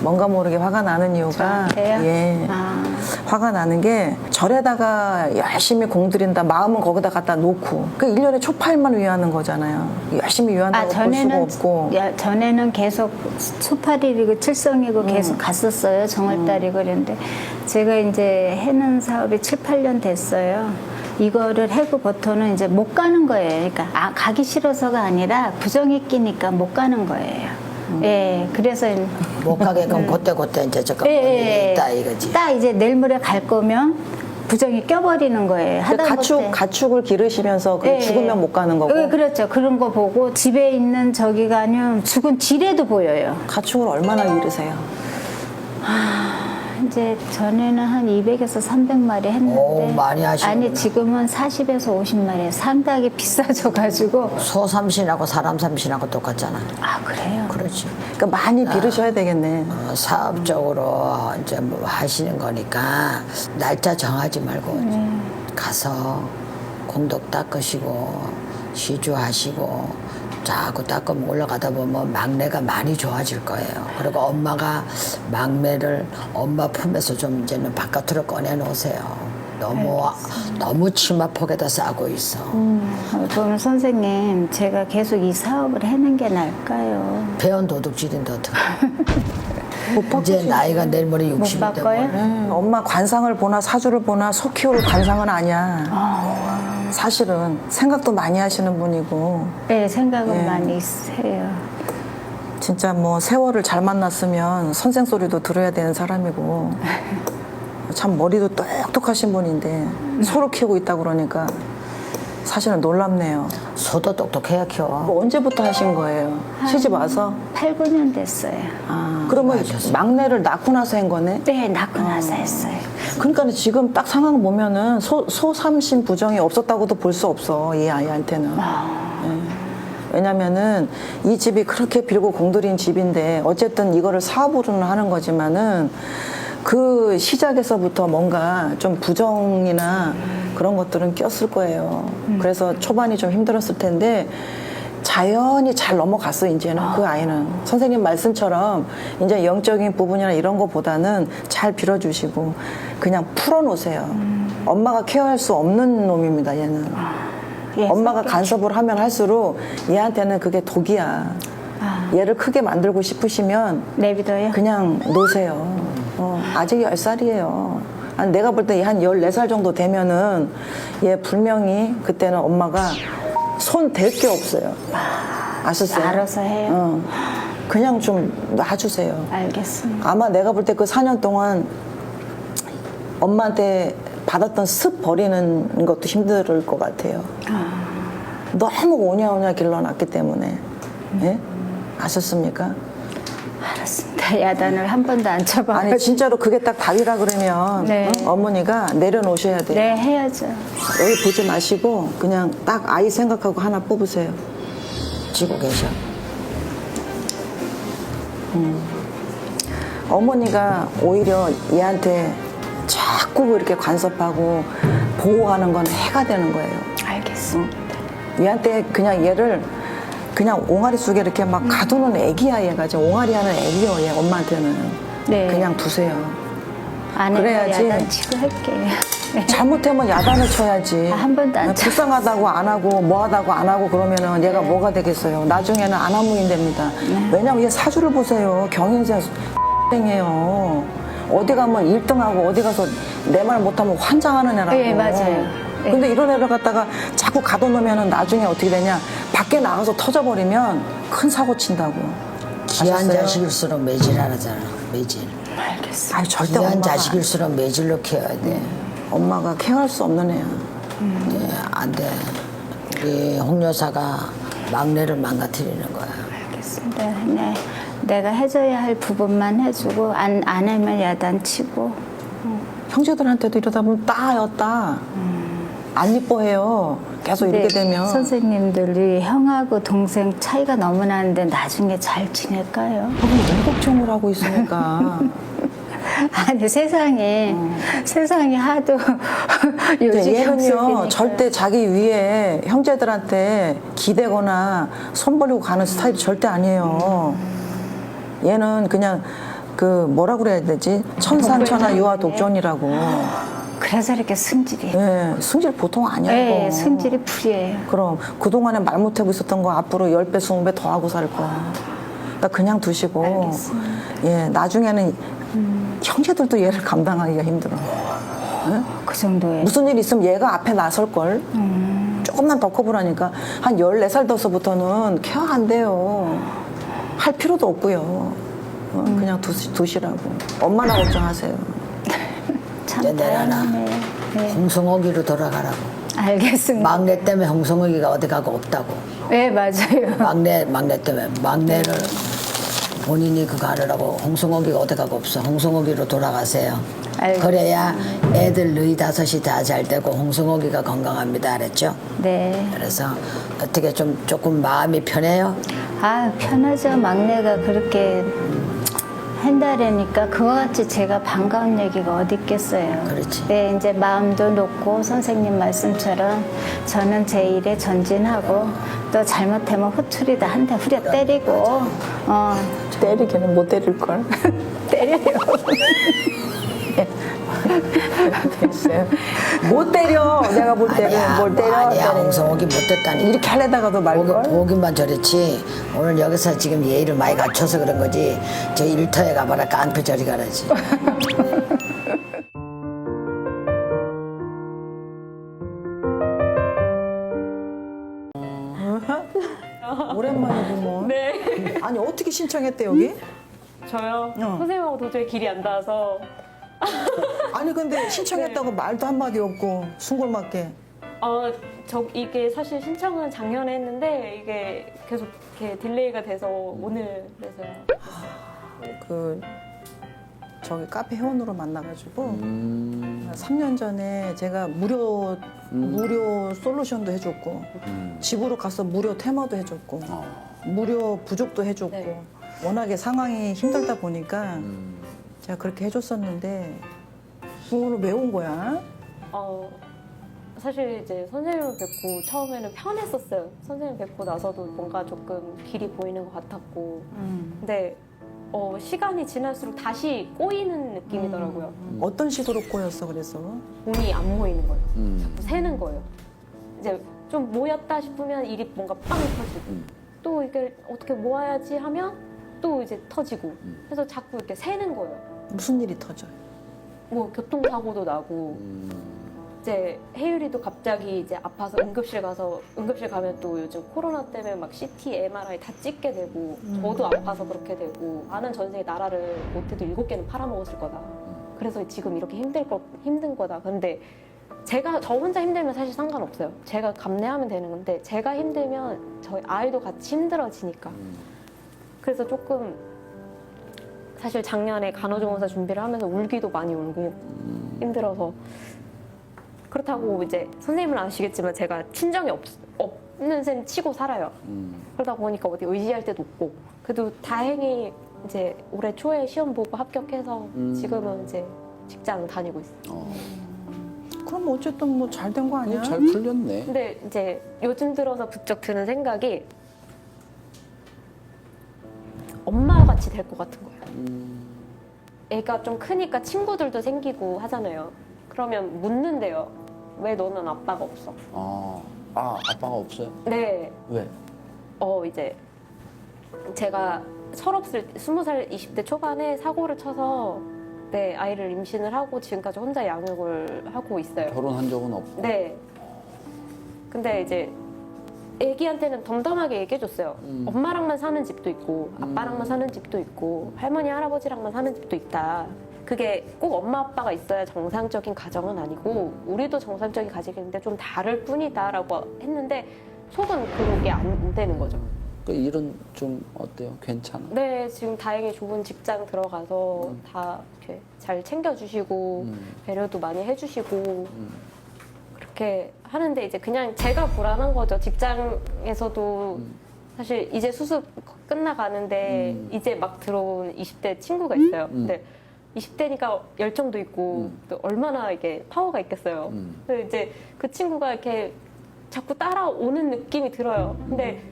뭔가 모르게 화가 나는 이유가 저한테요? 예. 아. 화가 나는 게 절에다가 열심히 공들인다 마음은 거기다 갖다 놓고 그 1년에 초팔만 위하는 거잖아요. 열심히 위한다고 볼 수가 없고. 전에는 계속 초팔이고 칠성이고 계속 갔었어요. 정월달이고 그랬는데 제가 이제 해는 사업이 7, 8년 됐어요. 이거를 해고 버터는 이제 못 가는 거예요. 그러니까 가기 싫어서가 아니라 부정이 끼니까 못 가는 거예요. 예, 그래서 못 가게끔 그때 이제 잠깐 있다 이거지. 딱 이제 내일 모레 갈 거면 부정이 껴버리는 거예요. 하다못해 가축을 기르시면서 예, 죽으면 못 가는 거고. 예, 그렇죠. 그런 거 보고 집에 있는 저기가 아니면 죽은 지뢰도 보여요. 가축을 얼마나 기르세요? 이제 전에는 한 200에서 300마리 했는데 오, 많이 하시는구나. 아니 지금은 40에서 50마리 상당히 비싸져가지고. 소 삼신하고 사람 삼신하고 똑같잖아. 아 그래요? 그렇지. 그러니까 많이 기르셔야 되겠네. 사업적으로 이제 뭐 하시는 거니까 날짜 정하지 말고 가서 공덕 닦으시고 시주하시고 자꾸 닦으면 올라가다 보면 막내가 많이 좋아질 거예요. 그리고 엄마가 막내를 엄마 품에서 좀 이제는 바깥으로 꺼내 놓으세요. 너무 치마폭에다 싸고 있어. 그럼 선생님 제가 계속 이 사업을 해는 게 나을까요? 배운 도둑질인데 어떡해. 못 이제 바꾸지. 나이가 내일 모레 60이 바꿔요? 되면 엄마 관상을 보나 사주를 보나 소 키울 관상은 아니야. 사실은 생각도 많이 하시는 분이고 네, 생각은 예. 많이 해요. 진짜 뭐 세월을 잘 만났으면 선생 소리도 들어야 되는 사람이고 참 머리도 똑똑하신 분인데 소를 키우고 있다 그러니까 사실은 놀랍네요. 소도 똑똑해야 키워. 뭐 언제부터 하신 거예요? 시집 와서? 8, 9년 됐어요. 그러면 막내를 낳고 나서 한 거네? 네, 낳고 나서 했어요. 그러니까 지금 딱 상황 보면은 소삼신 부정이 없었다고도 볼 수 없어, 이 아이한테는. 예. 왜냐면은 이 집이 그렇게 빌고 공들인 집인데 어쨌든 이거를 사업으로는 하는 거지만은 그 시작에서부터 뭔가 좀 부정이나 그런 것들은 꼈을 거예요. 그래서 초반이 좀 힘들었을 텐데 자연히 잘 넘어갔어, 이제는. 그 아이는. 선생님 말씀처럼 이제 영적인 부분이나 이런 거보다는 잘 빌어주시고 그냥 풀어놓으세요. 엄마가 케어할 수 없는 놈입니다, 얘는. 예, 엄마가 간섭을 하면 할수록 얘한테는 그게 독이야. 얘를 크게 만들고 싶으시면 내비둬요? 그냥 놓으세요. 아직 10살이에요. 내가 볼 때 한 14살 정도 되면은 얘 분명히 그때는 엄마가 손 댈 게 없어요. 아셨어요? 알아서 해요? 그냥 좀 놔주세요. 알겠습니다. 아마 내가 볼 때 그 4년 동안 엄마한테 받았던 습 버리는 것도 힘들 것 같아요. 너무 오냐오냐 길러놨기 때문에. 예? 아셨습니까? 알았습니다. 야단을 한 번도 안 쳐봐가지고. 아니 진짜로 그게 딱 답이라 그러면 네. 어머니가 내려놓으셔야 돼요. 네, 해야죠. 여기 보지 마시고 그냥 딱 아이 생각하고 하나 뽑으세요. 지고 계셔. 어머니가 오히려 얘한테 자꾸 이렇게 간섭하고 보호하는 건 해가 되는 거예요. 알겠습니다. 얘한테 그냥 얘를 그냥 옹알이 속에 이렇게 막 가두는 애기야, 얘가. 지금 옹알이 하는 애기요, 얘 엄마한테는. 네. 그냥 두세요. 아내가 그래야지. 야단 치고 할게요. 네. 잘못하면 야단을 쳐야지. 한 번도 안 쳐. 불쌍하다고 안 하고 뭐하다고 안 하고 그러면은 얘가 뭐가 되겠어요. 나중에는 안하무인 됩니다. 왜냐면 얘 사주를 보세요. 경인생 X이에요. 어디 가면 1등하고 어디 가서 내 말 못하면 환장하는 애라고. 네, 맞아요. 네. 근데 이런 애를 갖다가 자꾸 가둬놓으면 나중에 어떻게 되냐. 밖에 나가서 터져버리면 큰 사고 친다고. 귀한 아셨어요? 자식일수록 매질하잖아. 매질. 아유, 절대 귀한 엄마가, 자식일수록 매질로 키워야 돼. 엄마가 케어할 수 없는 애야. 네, 안 돼. 우리 홍 여사가 막내를 망가뜨리는 거야. 알겠습니다. 네. 내가 해줘야 할 부분만 해주고 안 하면 야단 치고. 형제들한테도 이러다 보면 따였다. 안 이뻐해요. 계속 이렇게 근데 되면. 선생님들이 형하고 동생 차이가 너무 나는데 나중에 잘 지낼까요? 왜 걱정을 하고 있으니까. 아니 세상에 하도 요즘 얘는요, 형수기니까. 절대 자기 위에 형제들한테 기대거나 손 벌리고 가는 스타일이 절대 아니에요. 얘는 그냥 그 뭐라 그래야 되지? 천산천하 유아 독존이라고. 그래서 이렇게 승질이. 예, 승질 보통 아니야. 네, 이거. 승질이 불이에요. 그럼 그동안에 말 못하고 있었던 거 앞으로 10배, 20배 더 하고 살 거야. 그러니까 그냥 두시고. 알겠습니다. 예, 나중에는 형제들도 얘를 감당하기가 힘들어. 예? 그 정도에. 무슨 일 있으면 얘가 앞에 나설걸. 조금만 더 커보라니까. 한 14살 돼서부터는 케어 안 돼요. 할 필요도 없고요. 그냥 두시라고. 엄마나 걱정하세요. 참 이제 내려놔. 다행이네요. 네. 홍성옥이로 돌아가라고. 알겠습니다. 막내 때문에 홍성옥이가 어디 가고 없다고. 네, 맞아요. 막내 때문에. 막내를 본인이 그거 하느라고 홍성옥이가 어디 가고 없어. 홍성옥이로 돌아가세요. 알겠습니다. 그래야 애들 너희 다섯이 다 잘 되고 홍성옥이가 건강합니다. 알았죠? 네. 그래서 어떻게 좀 조금 마음이 편해요? 아, 편하죠. 막내가 그렇게 한다라니까 그와 같이 제가 반가운 얘기가 어디 있겠어요. 그렇지. 네, 이제 마음도 놓고 선생님 말씀처럼 저는 제 일에 전진하고 또 잘못하면 후추리다 한 대 후려 때리고 때리기는 못 때릴걸. 때려요. 됐어요. 못 때려. 내가 볼 때는 뭘 때려. 아니야. 때려. 홍성옥이 못됐다니. 이렇게 하려다가도 말걸. 보기만 저랬지. 오늘 여기서 지금 예의를 많이 갖춰서 그런 거지. 저 일터에 가봐라. 깡패 저리 가라지. 오랜만에 보면. 네. 아니 어떻게 신청했대 여기? 저요? 어. 선생님하고 도저히 길이 안 닿아서. 아니 근데 신청했다고 말도 한마디 없고 숭골맞게. 이게 사실 신청은 작년에 했는데 이게 계속 이렇게 딜레이가 돼서 오늘 그래서요. 그 저기 카페 회원으로 만나가지고 3년 전에 제가 무료 솔루션도 해줬고 집으로 가서 무료 테마도 해줬고 무료 부족도 해줬고 네. 워낙에 상황이 힘들다 보니까 제가 그렇게 해줬었는데 그거를 왜 온 거야? 사실 이제 선생님을 뵙고 처음에는 편했었어요. 선생님 뵙고 나서도 뭔가 조금 길이 보이는 것 같았고 근데 시간이 지날수록 다시 꼬이는 느낌이더라고요. 어떤 식으로 꼬였어 그래서? 돈이 안 모이는 거예요. 자꾸 새는 거예요. 이제 좀 모였다 싶으면 일이 뭔가 빵 터지고 또 이게 어떻게 모아야지 하면 또 이제 터지고 그래서 자꾸 이렇게 새는 거예요. 무슨 일이 터져요? 뭐 교통사고도 나고 이제 혜율이도 갑자기 이제 아파서 응급실 가면 또 요즘 코로나 때문에 막 CT, MRI 다 찍게 되고 저도 아파서 그렇게 되고 아는 전생에 나라를 못해도 7개는 팔아먹었을 거다. 그래서 지금 이렇게 힘든 거다. 근데 저 혼자 힘들면 사실 상관없어요. 제가 감내하면 되는 건데 제가 힘들면 저희 아이도 같이 힘들어지니까. 그래서 조금 사실 작년에 간호조무사 준비를 하면서 울기도 많이 울고 힘들어서 그렇다고 이제 선생님은 아시겠지만 제가 친정이 없는 셈 치고 살아요. 그러다 보니까 어디 의지할 데도 없고 그래도 다행히 이제 올해 초에 시험 보고 합격해서 지금은 이제 직장 다니고 있어요. 그럼 어쨌든 뭐 잘 된 거 아니야? 잘 풀렸네. 근데 이제 요즘 들어서 부쩍 드는 생각이 엄마 같이 될 것 같은 거예요. 애가 좀 크니까 친구들도 생기고 하잖아요. 그러면 묻는데요. 왜 너는 아빠가 없어? 아빠가 없어요? 네. 왜? 이제 제가 철없을 때 20살, 20대 초반에 사고를 쳐서 네, 아이를 임신을 하고 지금까지 혼자 양육을 하고 있어요. 결혼한 적은 없고? 네. 근데 이제 애기한테는 덤덤하게 얘기해줬어요. 엄마랑만 사는 집도 있고 아빠랑만 사는 집도 있고 할머니, 할아버지랑만 사는 집도 있다. 그게 꼭 엄마, 아빠가 있어야 정상적인 가정은 아니고 우리도 정상적인 가정인데 좀 다를 뿐이다라고 했는데 속은 그게 안 되는 거죠. 그 일은 좀 어때요? 괜찮아? 네, 지금 다행히 좋은 직장 들어가서 다 이렇게 잘 챙겨주시고 배려도 많이 해주시고 그렇게 하는데 이제 그냥 제가 불안한 거죠. 직장에서도 사실 이제 수습 끝나가는데 이제 막 들어온 20대 친구가 있어요. 근데 20대니까 열정도 있고 또 얼마나 이게 파워가 있겠어요. 근데 이제 그 친구가 이렇게 자꾸 따라오는 느낌이 들어요. 근데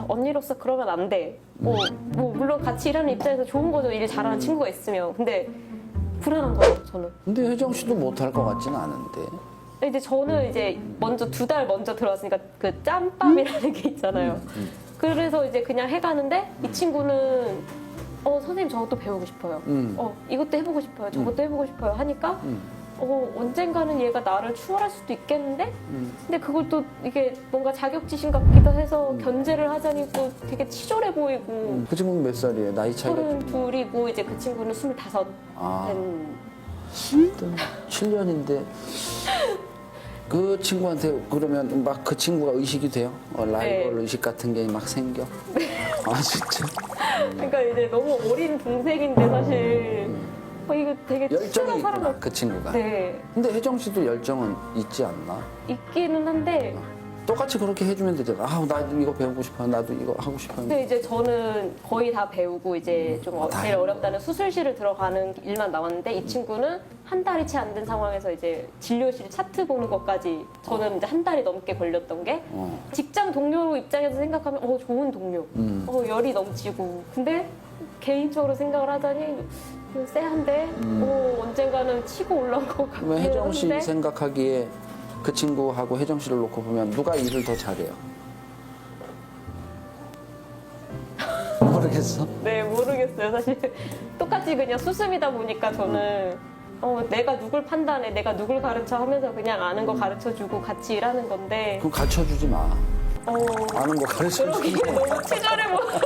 언니로서 그러면 안 돼. 뭐 물론 같이 일하는 입장에서 좋은 거죠. 일 잘하는 친구가 있으면. 근데 불안한 거죠, 저는. 근데 혜정 씨도 못할 것 같지는 않은데. 이제 저는 이제 먼저 2달 먼저 들어왔으니까 그 짬밥이라는 게 있잖아요. 그래서 이제 그냥 해가는데 이 친구는 선생님 저것도 배우고 싶어요. 이것도 해보고 싶어요. 저것도 해보고 싶어요. 하니까 언젠가는 얘가 나를 추월할 수도 있겠는데? 근데 그걸 또 이게 뭔가 자격지심 같기도 해서 견제를 하자니 또 되게 치졸해 보이고. 그 친구는 몇 살이에요? 나이 차이가 좀. 32이고 이제 그 친구는 25 된. 7년인데 그 친구한테 그러면 막 그 친구가 의식이 돼요? 라이벌 네. 의식 같은 게 막 생겨? 진짜? 그러니까 이제 너무 어린 동생인데 사실 이거 되게 열정이 치졸한 있구나, 사람을. 그 친구가. 네, 근데 혜정 씨도 열정은 있지 않나? 있기는 한데 똑같이 그렇게 해주면 되잖아. 나 이거 배우고 싶어요. 나도 이거 하고 싶어요. 근데 이제 저는 거의 다 배우고 이제 좀 제일 다행이다. 어렵다는 수술실을 들어가는 일만 남았는데 이 친구는 한 달이 채 안 된 상황에서 이제 진료실 차트 보는 것까지 저는 이제 한 달이 넘게 걸렸던 게 직장 동료 입장에서 생각하면 좋은 동료, 열이 넘치고 근데 개인적으로 생각을 하자니 쎄한데 언젠가는 치고 올라올 것 같긴 그러면 혜정 씨 한데 생각하기에 그 친구하고 혜정 씨를 놓고 보면 누가 일을 더 잘해요? 모르겠어? 네, 모르겠어요. 사실 똑같이 그냥 수습이다 보니까 저는 내가 누굴 판단해, 내가 누굴 가르쳐 하면서 그냥 아는 거 가르쳐주고 같이 일하는 건데 그럼 가르쳐주지 마. 아는 거 가르쳐 그러기 주는 거. 너무 친절해 보여서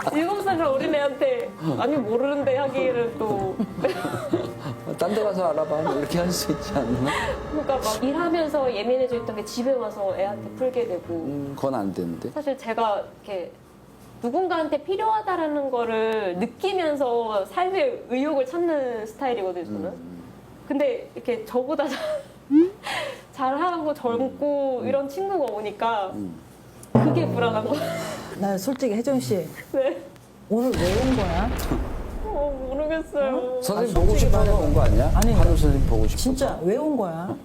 7살 어린애한테 아니 모르는데 하기에는 또 딴 데 가서 알아봐. 뭐 이렇게 할 수 있지 않나? 그러니까 막 일하면서 예민해져 있던 게 집에 와서 애한테 풀게 되고 그건 안 되는데. 사실 제가 이렇게 누군가한테 필요하다라는 거를 느끼면서 삶의 의욕을 찾는 스타일이거든요, 저는. 근데 이렇게 저보다 잘하고 젊고 이런 친구가 오니까 그게 불안한 거예요. 나 솔직히 혜정 씨 네. 오늘 왜 온 거야? 모르겠어요. 선생님 아, 보고 솔직히 싶어서 말해봐. 온 거 아니야? 아니, 한우 선생님 보고 싶어서. 진짜 왜 온 거야?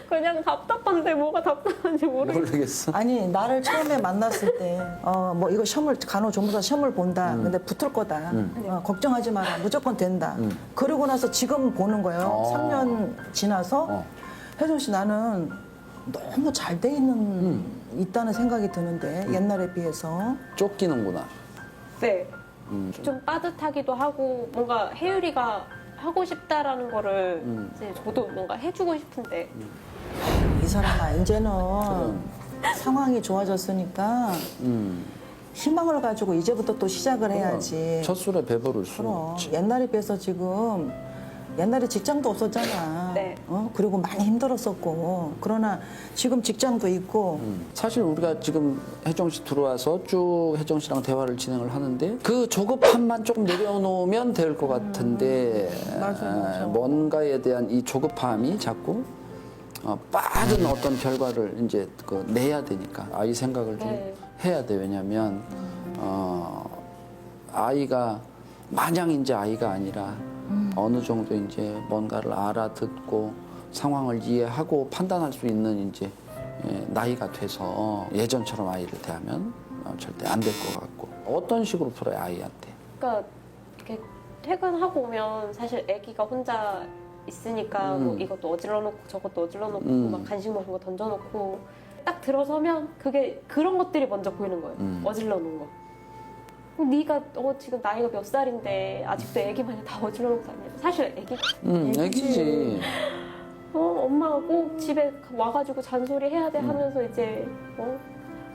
그냥 답답한데 뭐가 답답한지 모르겠어요. 모르겠어. 아니 나를 처음에 만났을 때 뭐 이거 시험을 간호조무사 시험을 본다. 근데 붙을 거다. 걱정하지 마라. 무조건 된다. 그러고 나서 지금 보는 거예요. 3년 지나서 혜정 씨 나는 너무 잘 돼 있다는 생각이 드는데 옛날에 비해서 쫓기는구나. 네. 좀 빠듯하기도 하고 뭔가 혜율이가 하고 싶다라는 거를 이제 저도 뭔가 해주고 싶은데 이 사람아 이제는 상황이 좋아졌으니까 희망을 가지고 이제부터 또 시작을 해야지. 첫 술에 배부를 수 그럼 있지. 옛날에 비해서 지금 옛날에 직장도 없었잖아. 네. 그리고 많이 힘들었었고 그러나 지금 직장도 있고 사실 우리가 지금 혜정 씨 들어와서 쭉 혜정 씨랑 대화를 진행을 하는데 그 조급함만 조금 내려놓으면 될 것 같은데 맞아. 뭔가에 대한 이 조급함이 자꾸 빠른 어떤 결과를 이제 내야 되니까 아이 생각을 좀 네. 해야 돼. 왜냐면 아이가 마냥 이제 아이가 아니라 어느 정도 이제 뭔가를 알아듣고 상황을 이해하고 판단할 수 있는 이제 나이가 돼서 예전처럼 아이를 대하면 절대 안 될 것 같고. 어떤 식으로 풀어요 아이한테? 그러니까 이렇게 퇴근하고 오면 사실 아기가 혼자 있으니까 뭐 이것도 어질러 놓고 저것도 어질러 놓고 막 간식 먹은 거 던져 놓고 딱 들어서면 그게 그런 것들이 먼저 보이는 거예요. 어질러 놓은 거. 그럼 네가 지금 나이가 몇 살인데 아직도 애기 마냥 다 어질러 놓고 다니냐. 사실 애기 애기지. 엄마가 꼭 집에 와가지고 잔소리 해야 돼 하면서 이제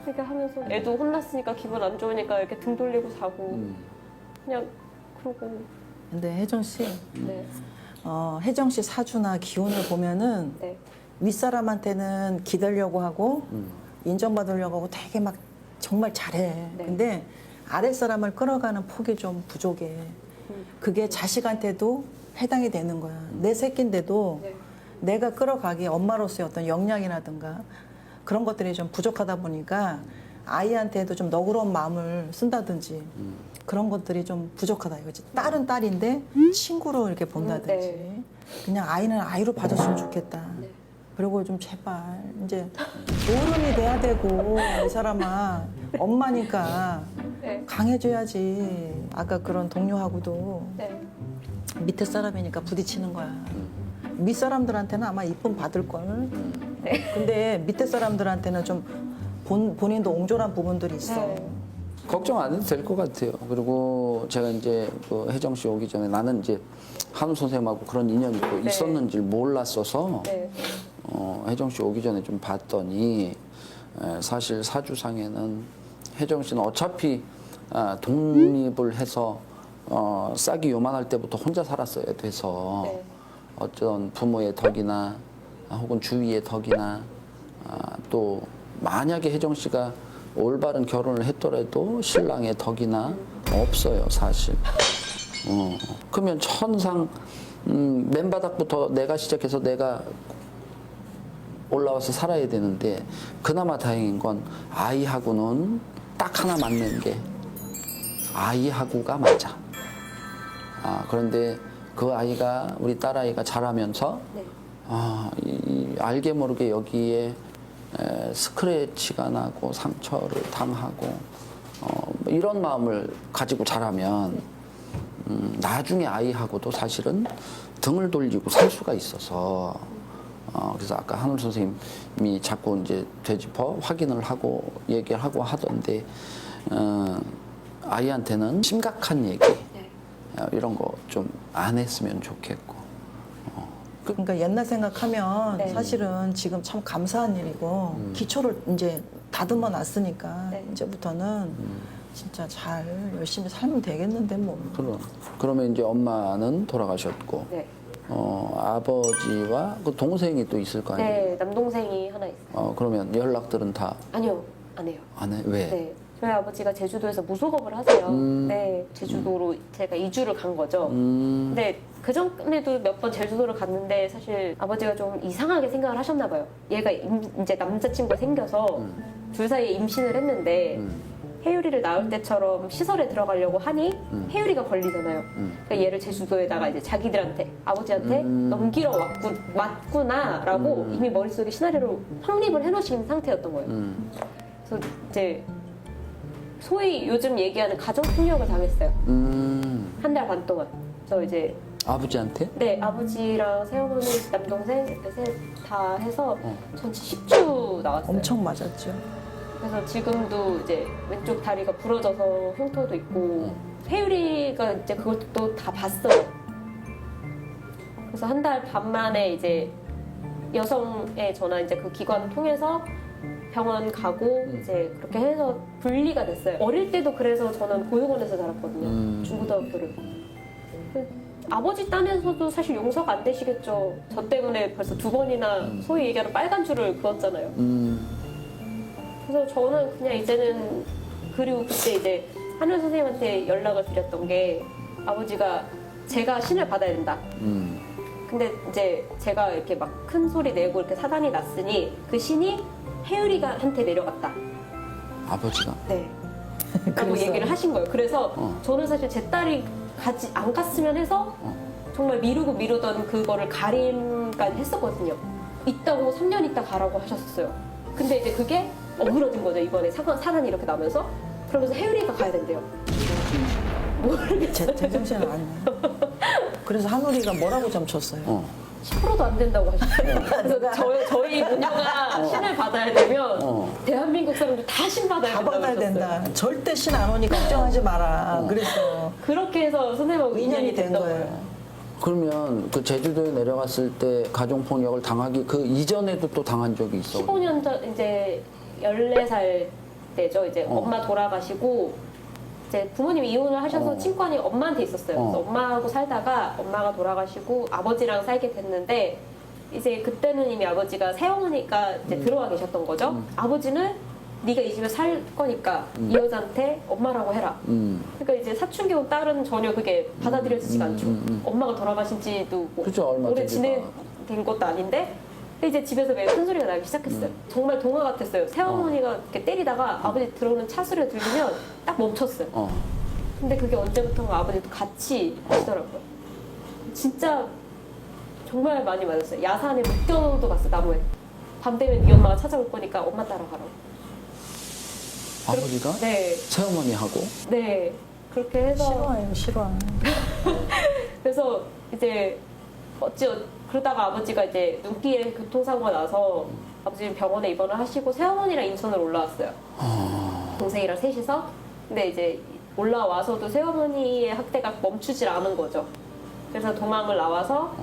이렇게 하면서 애도 혼났으니까 기분 안 좋으니까 이렇게 등 돌리고 자고 그냥 그러고. 근데 혜정 씨 네. 혜정 씨 사주나 기운을 보면은 네. 윗사람한테는 기대려고 하고 인정받으려고 하고 되게 막 정말 잘해. 네. 근데 아랫사람을 끌어가는 폭이 좀 부족해. 그게 자식한테도 해당이 되는 거야. 내 새끼인데도 네. 내가 끌어가기에 엄마로서의 어떤 역량이라든가 그런 것들이 좀 부족하다 보니까 아이한테도 좀 너그러운 마음을 쓴다든지 그런 것들이 좀 부족하다 이거지. 딸은 딸인데 친구로 이렇게 본다든지 네. 그냥 아이는 아이로 봐줬으면 좋겠다. 네. 그리고 좀 제발 이제 어른이 돼야 되고 이 사람아 엄마니까 네. 강해져야지. 아까 그런 동료하고도 네. 밑에 사람이니까 부딪히는 거야. 윗사람들한테는 아마 이쁨 받을걸. 근데 밑에 사람들한테는 좀 본인도 옹졸한 부분들이 있어. 네. 걱정 안 해도 될 것 같아요. 그리고 제가 이제 혜정 씨 오기 전에 나는 이제 한우 선생님하고 그런 인연이 또 네. 있었는지 몰랐어서 네. 혜정 씨 오기 전에 좀 봤더니 사실 사주상에는 혜정 씨는 어차피 독립을 해서 싹이 요만할 때부터 혼자 살았어야 돼서 네. 어떤 부모의 덕이나 혹은 주위의 덕이나 또 만약에 혜정 씨가 올바른 결혼을 했더라도 신랑의 덕이나 없어요 사실. 그러면 천상 맨바닥부터 내가 시작해서 내가 올라와서 살아야 되는데 그나마 다행인 건 아이하고는 딱 하나 맞는 게 아이하고가 맞아. 그런데 그 아이가 우리 딸아이가 자라면서 네. 알게 모르게 여기에 스크래치가 나고 상처를 당하고 이런 마음을 가지고 자라면 나중에 아이하고도 사실은 등을 돌리고 살 수가 있어서 그래서 아까 한울 선생님이 자꾸 이제 되짚어 확인을 하고 얘기를 하고 하던데 아이한테는 심각한 얘기 이런 거 좀 안 했으면 좋겠고 그러니까 옛날 생각하면 네. 사실은 지금 참 감사한 일이고 기초를 이제 다듬어 놨으니까 네. 이제부터는 진짜 잘 열심히 살면 되겠는데 뭐. 그러면 이제 엄마는 돌아가셨고 네. 아버지와 그 동생이 또 있을 거 아니에요? 네, 남동생이 하나 있어요. 그러면 연락들은 다 안 아니요, 안 해요. 해? 왜? 네. 저희 아버지가 제주도에서 무속업을 하세요. 음. 네, 제주도로 제가 이주를 간 거죠. 근데 그 전에도 몇 번 제주도를 갔는데 사실 아버지가 좀 이상하게 생각을 하셨나 봐요. 얘가 이제 남자친구가 생겨서 둘 사이에 임신을 했는데 혜율이를 낳을 때처럼 시설에 들어가려고 하니 혜율이가 걸리잖아요. 그러니까 얘를 제주도에다가 이제 자기들한테 아버지한테 넘기러 왔구나라고 이미 머릿속에 시나리오를 확립을 해놓으신 상태였던 거예요. 그래서 이제 소위 요즘 얘기하는 가정폭력을 당했어요. 한 달 반 동안. 저 이제 아버지한테? 네 아버지랑 새어머니 남동생 이렇게 셋 다 해서 전체 10주 나왔어요. 엄청 맞았죠. 그래서 지금도 이제 왼쪽 다리가 부러져서 흉터도 있고 혜율이가 이제 그것도 다 봤어요. 그래서 한 달 반 만에 이제 여성의 전화 이제 그 기관을 통해서 병원 가고 이제 그렇게 해서 분리가 됐어요. 어릴 때도 그래서 저는 보육원에서 자랐거든요. 중고등학교를. 아버지 딴에서도 사실 용서가 안 되시겠죠. 저 때문에 벌써 2번이나 소위 얘기하는 빨간 줄을 그었잖아요. 그래서 저는 그냥 이제는 그리고 그때 이제 하늘 선생님한테 연락을 드렸던 게 아버지가 제가 신을 받아야 된다. 근데 이제 제가 이렇게 막 큰 소리 내고 이렇게 사단이 났으니 그 신이 혜율이가 한테 내려갔다. 아버지가? 네. 라고 얘기를 하신 거예요. 그래서 어. 저는 사실 제 딸이 안 갔으면 해서 정말 미루던 그거를 가림까지 했었거든요. 있다고 3년 있다 가라고 하셨어요. 근데 이제 그게 어그러진 거죠. 이번에 사단이 이렇게 나면서 그러면서 혜율이가 가야 된대요. 모르겠어요. 제정신은 아니에요. 그래서 한우리가 뭐라고 점쳤어요? 10%도 안 된다고 하셨어요. 그래서 저희 모녀가 신을 받아야 되면 대한민국 사람들 다 신 받아야 다 된다고 받아야 하셨어요. 된다. 절대 신 안 오니 걱정하지 마라. 그래서 그렇게 해서 선생님하고 인연이 인연이 된 됐던 거예요. 거예요. 그러면 그 제주도에 내려갔을 때 가정폭력을 당하기 그 이전에도 또 당한 적이 있어? 15년 전 이제 14살 때죠. 이제 엄마 돌아가시고 이제 부모님이 이혼을 하셔서 친권이 엄마한테 있었어요. 그래서 엄마하고 살다가 엄마가 돌아가시고 아버지랑 살게 됐는데 이제 그때는 이미 아버지가 새어머니가 이제 들어와 계셨던 거죠. 아버지는 네가 이 집에 살 거니까 이 여자한테 엄마라고 해라. 그러니까 이제 사춘기 온 딸은 전혀 그게 받아들여지지가 않죠. 엄마가 돌아가신 지도 뭐 그죠, 얼마 오래 되지도 지내된 것도 아닌데 근데 이제 집에서 매일 큰 소리가 나기 시작했어요. 정말 동화 같았어요. 새어머니가 이렇게 때리다가 아버지 들어오는 차 소리가 들리면 딱 멈췄어요. 근데 그게 언제부턴가 아버지도 같이 하시더라고요. 진짜 정말 많이 맞았어요. 야산에 묶여도 갔어요, 나무에. 밤 되면 네 엄마가 찾아올 거니까 엄마 따라가라고. 아버지가? 네. 새어머니하고? 네. 그렇게 해서. 실화예요, 실화. 그래서 이제 그러다가 아버지가 이제 눈길에 교통사고가 나서 아버지는 병원에 입원을 하시고 새어머니랑 인천으로 올라왔어요. 동생이랑 셋이서. 근데 이제 올라와서도 새어머니의 학대가 멈추질 않은 거죠. 그래서 도망을 나와서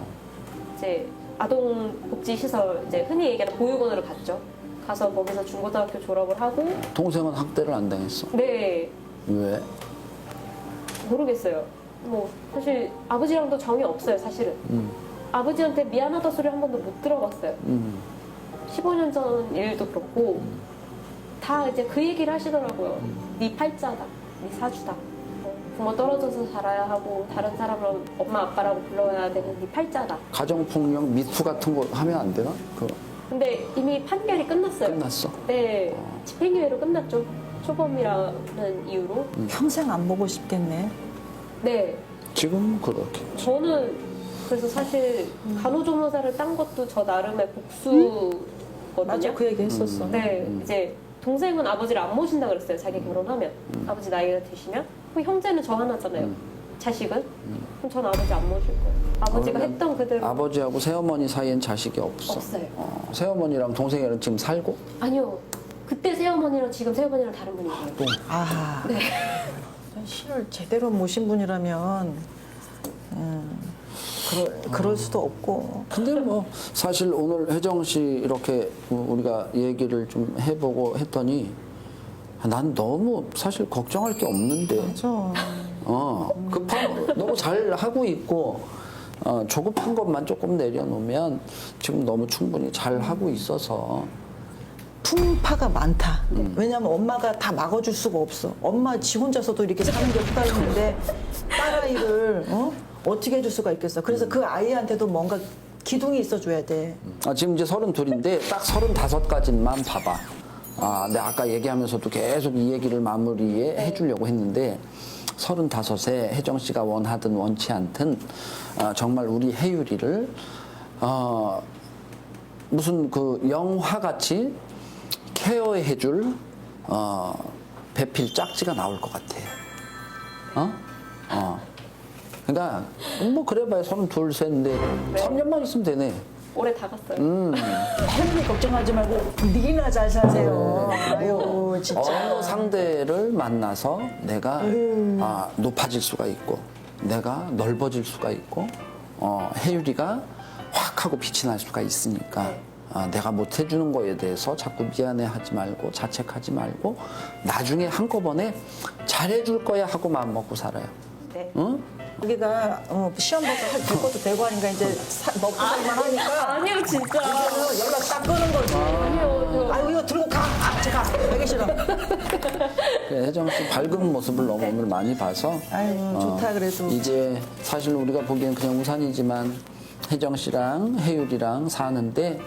이제 아동복지시설, 이제 흔히 얘기하는 보육원으로 갔죠. 가서 거기서 중고등학교 졸업을 하고. 동생은 학대를 안 당했어? 네. 왜? 모르겠어요. 뭐 사실 아버지랑도 정이 없어요, 사실은. 아버지한테 미안하다 소리 한 번도 못 들어봤어요. 15년 전 일도 그렇고 다 이제 그 얘기를 하시더라고요. 네 팔자다, 네 사주다. 부모 떨어져서 자라야 하고 다른 사람을 엄마 아빠라고 불러야 되는 네 팔자다. 가정폭력 미투 같은 거 하면 안 되나? 근데 이미 판결이 끝났어요. 끝났어? 네, 집행유예로 끝났죠. 초범이라는 이유로. 평생 안 보고 싶겠네. 네, 지금 그렇게. 저는 그래서 사실 간호조무사를 딴 것도 저 나름의 복수거든요. 맞아, 그 얘기 했었어. 네, 이제 동생은 아버지를 안 모신다 그랬어요. 자기 결혼하면 아버지 나이가 드시면. 그럼 형제는 저 하나잖아요. 자식은? 그럼 전 아버지 안 모실 거예요. 아버지가 그러면 했던 그대로. 아버지하고 새어머니 사이엔 자식이 없어? 없어요. 새어머니랑 동생이랑 지금 살고? 아니요. 그때 새어머니랑 지금 새어머니랑 다른 분이에요. 또? 아하. 신을 제대로 모신 분이라면 그럴 수도 없고. 근데 뭐 사실 오늘 혜정 씨 이렇게 우리가 얘기를 좀 해보고 했더니 난 너무 사실 걱정할 게 없는데. 맞아. 너무 잘 하고 있고 조급한 것만 조금 내려놓으면 지금 너무 충분히 잘 하고 있어서. 풍파가 많다. 왜냐면 엄마가 다 막아줄 수가 없어. 엄마 지 혼자서도 이렇게 사는 게 헷갈리는데 딸아이를 어떻게 해줄 수가 있겠어. 그래서 그 아이한테도 뭔가 기둥이 있어줘야 돼. 지금 이제 32인데 딱 35까지만 봐봐. 내가 아까 얘기하면서도 계속 이 얘기를 마무리해 해주려고 했는데 35에 혜정 씨가 원하든 원치 않든 정말 우리 혜율이를 무슨 그 영화같이 케어해줄 배필 짝지가 나올 것 같아. 그러니까 뭐 그래봐야 32, 셋인데 3년만 있으면 되네. 올해 다 갔어요. 혜율이 걱정하지 말고 니나 잘 사세요. 아유 진짜. 어느 상대를 만나서 내가 높아질 수가 있고 내가 넓어질 수가 있고 혜율이가 확 하고 빛이 날 수가 있으니까 내가 못 해주는 거에 대해서 자꾸 미안해하지 말고 자책하지 말고 나중에 한꺼번에 잘해줄 거야 하고 마음 먹고 살아요. 네. 응? 우리가 시험 봐서 될 것도 되고 하니까 이제 먹고 살만 하니까 아니요, 진짜. 연락 딱 끄는 거지. 아유 이거 들고 가. 제가 되게 싫어. 혜정 씨 밝은 모습을 너무 오늘 많이 봐서 아유 좋다 그래도. 이제 사실 우리가 보기엔 그냥 우산이지만 혜정 씨랑 혜율이랑 사는데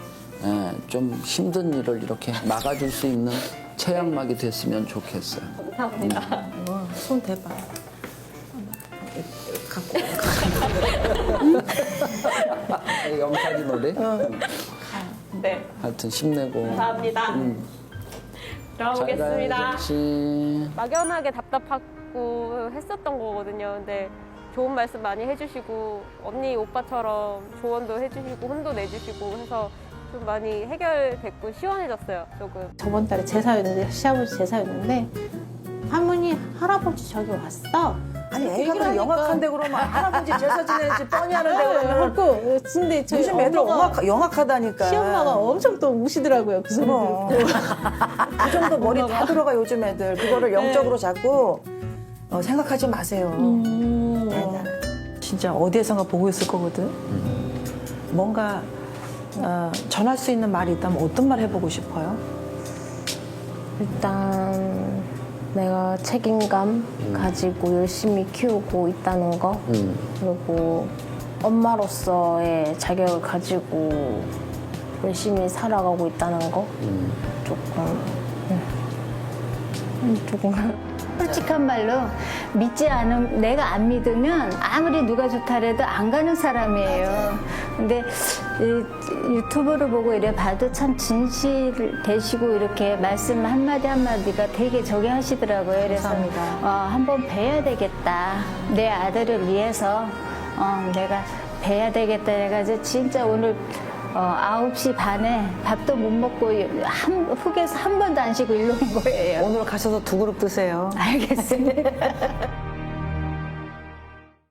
좀 힘든 일을 이렇게 막아줄 수 있는 체양막이 됐으면 좋겠어요. 감사합니다. 손 대봐. 갖고. 영탁이 노래? 네. 하여튼 힘내고. 감사합니다. 잘 가요, 들어보겠습니다. 혜정 씨. 막연하게 답답하고 했었던 거거든요. 근데 좋은 말씀 많이 해주시고 언니 오빠처럼 조언도 해주시고 혼도 내주시고 해서 좀 많이 해결됐고 시원해졌어요. 조금. 저번 달에 제사였는데 시아버지 제사였는데 할머니 할아버지 저기 왔어. 아니 애가 얘기를 그럼 하니까. 영악한데 그러면 할아버지 제사 지내지 뻔히 하는데 그러면 그래갖고 근데 저희 요즘 애들 엄마가 영악하다니까. 시엄마가 엄청 또 우시더라고요. 그 소리 그럼. 듣고. 그 정도 머리 다 들어가 요즘 애들. 그거를 영적으로 자꾸 생각하지 마세요. 진짜 어디에선가 보고 있을 거거든. 뭔가 전할 수 있는 말이 있다면 어떤 말 해보고 싶어요? 일단 내가 책임감 가지고 열심히 키우고 있다는 거 그리고 엄마로서의 자격을 가지고 열심히 살아가고 있다는 거 조금 솔직한 말로 믿지 않으면 내가 안 믿으면 아무리 누가 좋다래도 안 가는 사람이에요. 근데 유튜브를 보고 이래 봐도 참 진실 되시고 이렇게 말씀 한마디 한마디가 되게 저기 하시더라고요. 그래서 한번 뵈야 되겠다. 내 아들을 위해서 내가 뵈야 되겠다 해가지고 진짜 오늘 9시 반에 밥도 못 먹고 훅에서 한 번도 안 쉬고 일로 온 거예요. 오늘 가셔서 두 그릇 드세요. 알겠습니다.